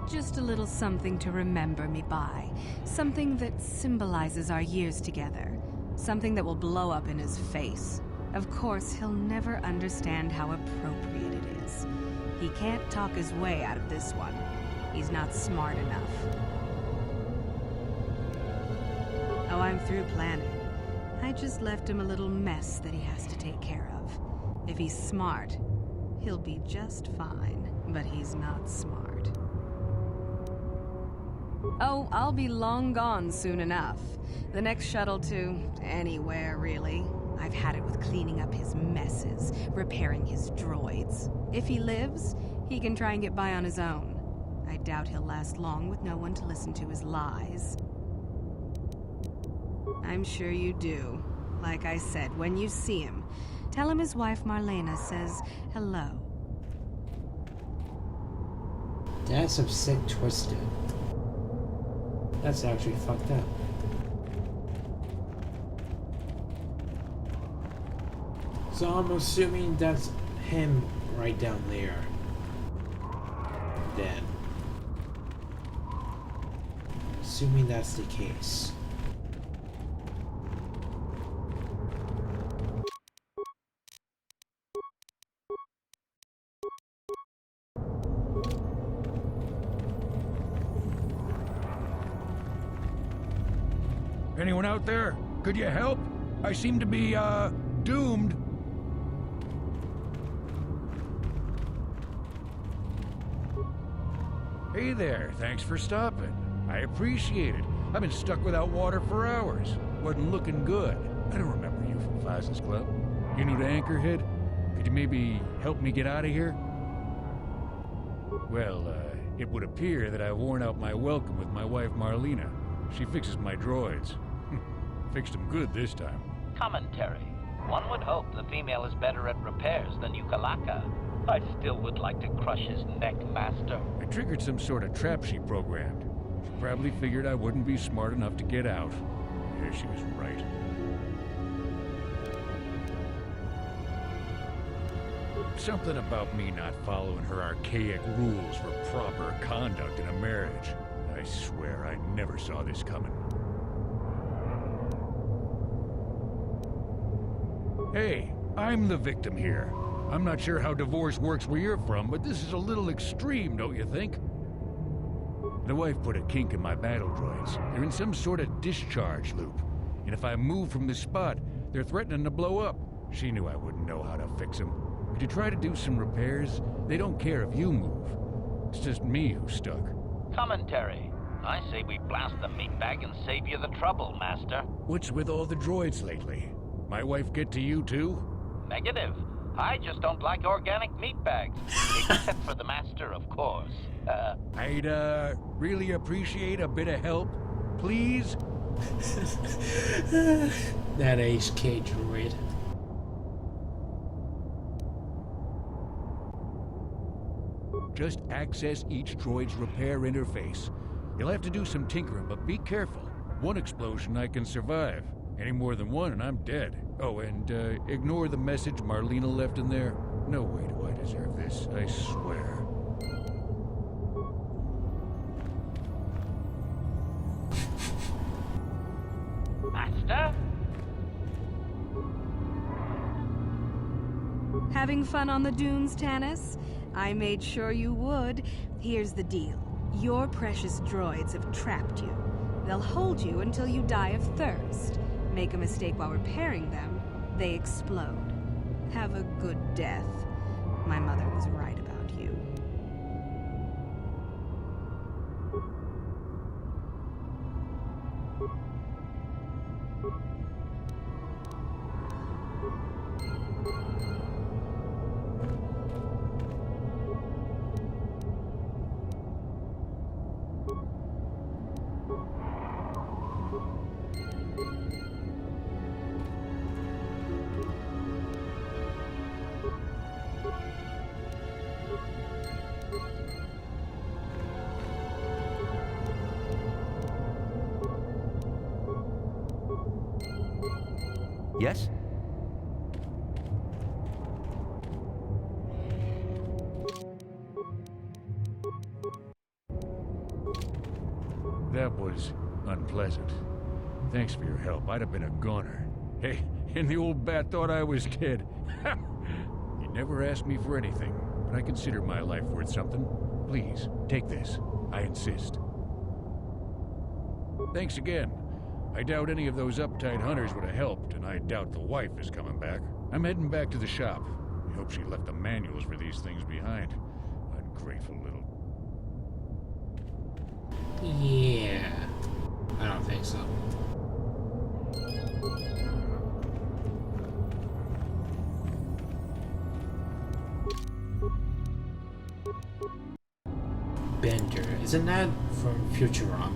Just a little something to remember me by. Something that symbolizes our years together. Something that will blow up in his face. Of course, he'll never understand how appropriate it is. He can't talk his way out of this one. He's not smart enough. Oh, I'm through planning. I just left him a little mess that he has to take care of. If he's smart, he'll be just fine. But he's not smart. Oh, I'll be long gone soon enough. The next shuttle to anywhere, really. I've had it with cleaning up his messes, repairing his droids. If he lives, he can try and get by on his own. I doubt he'll last long with no one to listen to his lies. I'm sure you do. Like I said, when you see him, tell him his wife Marlena says hello. That's some sick twisted. That's actually fucked up. So I'm assuming that's him right down there. Dead. Assuming that's the case. Anyone out there? Could you help? I seem to be, doomed. Hey there, thanks for stopping. I appreciate it. I've been stuck without water for hours. Wasn't looking good. I don't remember you from Faz's Club. You new to Anchorhead? Could you maybe help me get out of here? Well, it would appear that I've worn out my welcome with my wife Marlena. She fixes my droids. Fixed them good this time. Commentary. One would hope the female is better at repairs than Yukalaka. I still would like to crush his neck, Master. I triggered some sort of trap she programmed. She probably figured I wouldn't be smart enough to get out. Yeah, she was right. Something about me not following her archaic rules for proper conduct in a marriage. I swear I never saw this coming. Hey, I'm the victim here. I'm not sure how divorce works where you're from, but this is a little extreme, don't you think? The wife put a kink in my battle droids. They're in some sort of discharge loop. And if I move from this spot, they're threatening to blow up. She knew I wouldn't know how to fix them. Could you try to do some repairs? They don't care if you move. It's just me who's stuck. Commentary. I say we blast the meatbag and save you the trouble, Master. What's with all the droids lately? My wife get to you too? Negative. I just don't like organic meatbags. Except for the Master, of course. I'd, really appreciate a bit of help. Please? That HK droid. Just access each droid's repair interface. You'll have to do some tinkering, but be careful. One explosion I can survive. Any more than one and I'm dead. Oh, and ignore the message Marlena left in there. No way do I deserve this, I swear. Master? Having fun on the dunes, Tanis? I made sure you would. Here's the deal. Your precious droids have trapped you. They'll hold you until you die of thirst. Make a mistake while repairing them, they explode. Have a good death. My mother was right about you. Yes? pleasant. Thanks for your help. I'd have been a goner. Hey, and the old bat thought I was dead. He never asked me for anything, but I consider my life worth something. Please, take this. I insist. Thanks again. I doubt any of those uptight hunters would have helped, and I doubt the wife is coming back. I'm heading back to the shop. I hope she left the manuals for these things behind. Ungrateful little... Yeah. I don't think so. Bender. Isn't that from Futurama?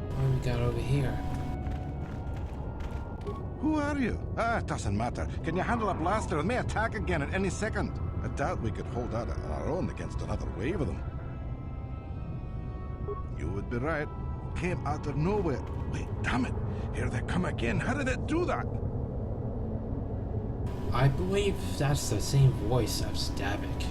What do we got over here? Who are you? It doesn't matter. Can you handle a blaster? It may attack again at any second. I doubt we could hold out on our own against another wave of them. You would be right. Came out of nowhere. Wait, damn it. Here they come again. How did it do that? I believe that's the same voice of Stavik.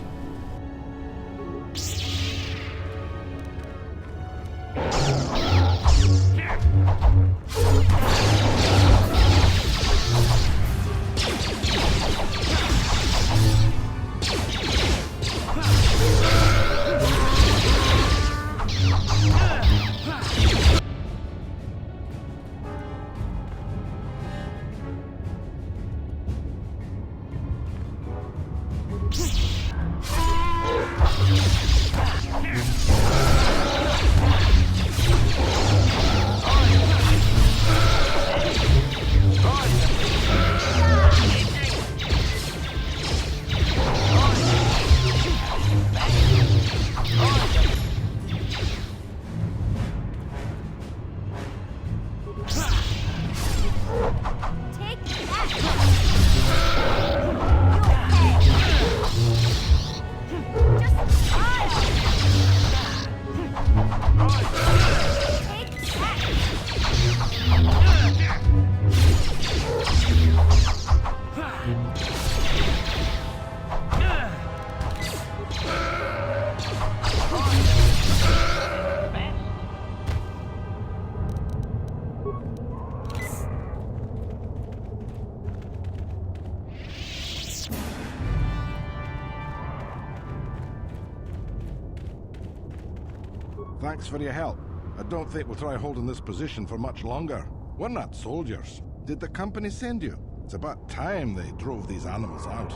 Thanks for your help. I don't think we'll try holding this position for much longer. We're not soldiers. Did the company send you? It's about time they drove these animals out.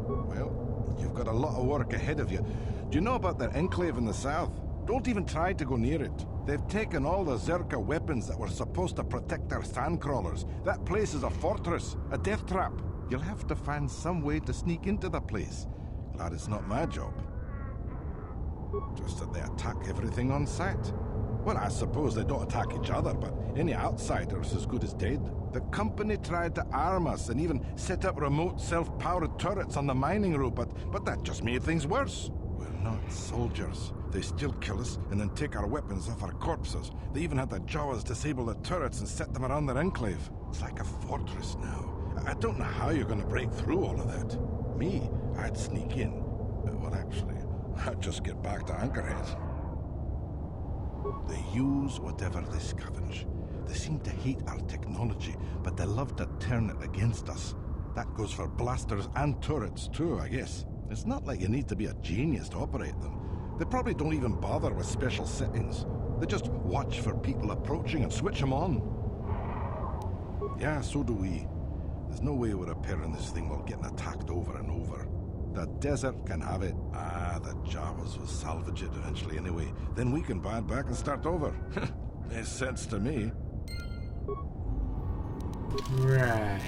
Well, you've got a lot of work ahead of you. Do you know about their enclave in the south? Don't even try to go near it. They've taken all the Zerka weapons that were supposed to protect our sandcrawlers. That place is a fortress, a death trap. You'll have to find some way to sneak into the place. Glad it's not my job. Just that they attack everything on sight. Well, I suppose they don't attack each other, but any outsider's as good as dead. The company tried to arm us and even set up remote self-powered turrets on the mining route, but that just made things worse. We're not soldiers. They still kill us and then take our weapons off our corpses. They even had the Jawas disable the turrets and set them around their enclave. It's like a fortress now. I don't know how you're going to break through all of that. Me, I'd sneak in. Well, actually, I'd just get back to Anchorhead. They use whatever they scavenge. They seem to hate our technology, but they love to turn it against us. That goes for blasters and turrets too, I guess. It's not like you need to be a genius to operate them. They probably don't even bother with special settings. They just watch for people approaching and switch them on. Yeah, so do we. There's no way we're repairing this thing while getting attacked over and over. The desert can have it. The Jawas will salvage it eventually anyway. Then we can buy it back and start over. Makes sense to me. Right.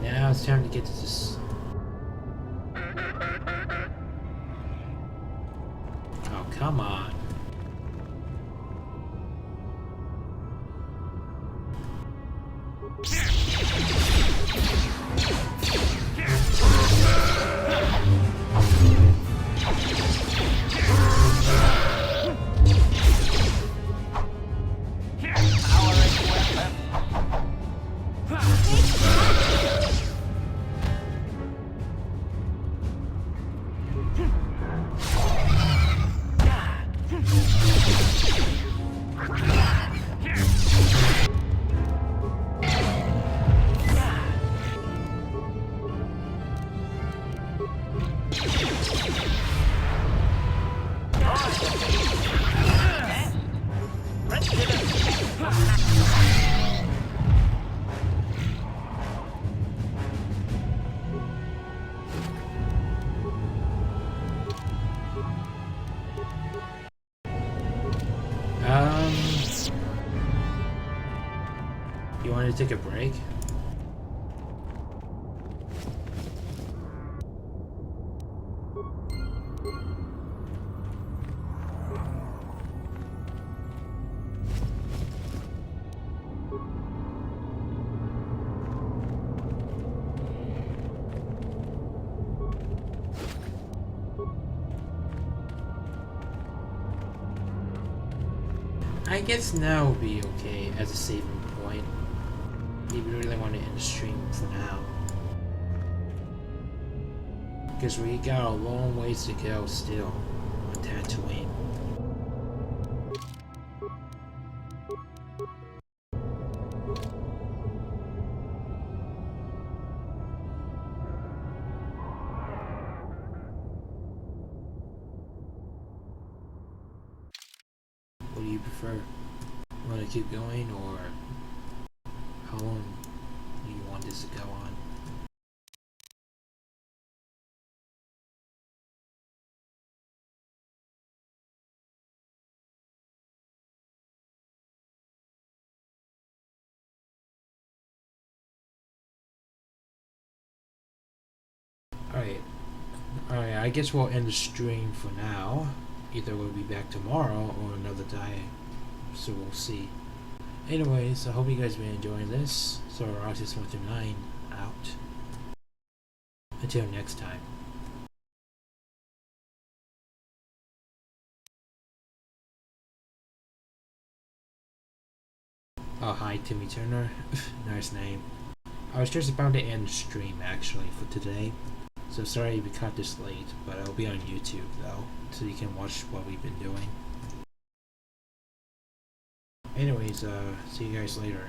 Now it's time to get to this. Oh, come on. You want to take a break? I guess now will be okay as a saving point. If you really want to end the stream for now. Because we got a long ways to go still on Tatooine. What do you prefer? Want to keep going, or how long do you want this to go on? Alright, I guess we'll end the stream for now. Either we'll be back tomorrow or another day. So we'll see. Anyways, I hope you guys have been enjoying this. So Roxas129 out. Until next time. Oh, hi Timmy Turner. Nice name. I was just about to end the stream actually for today. So sorry we caught this late, but it'll be on YouTube though, so you can watch what we've been doing. Anyways, see you guys later.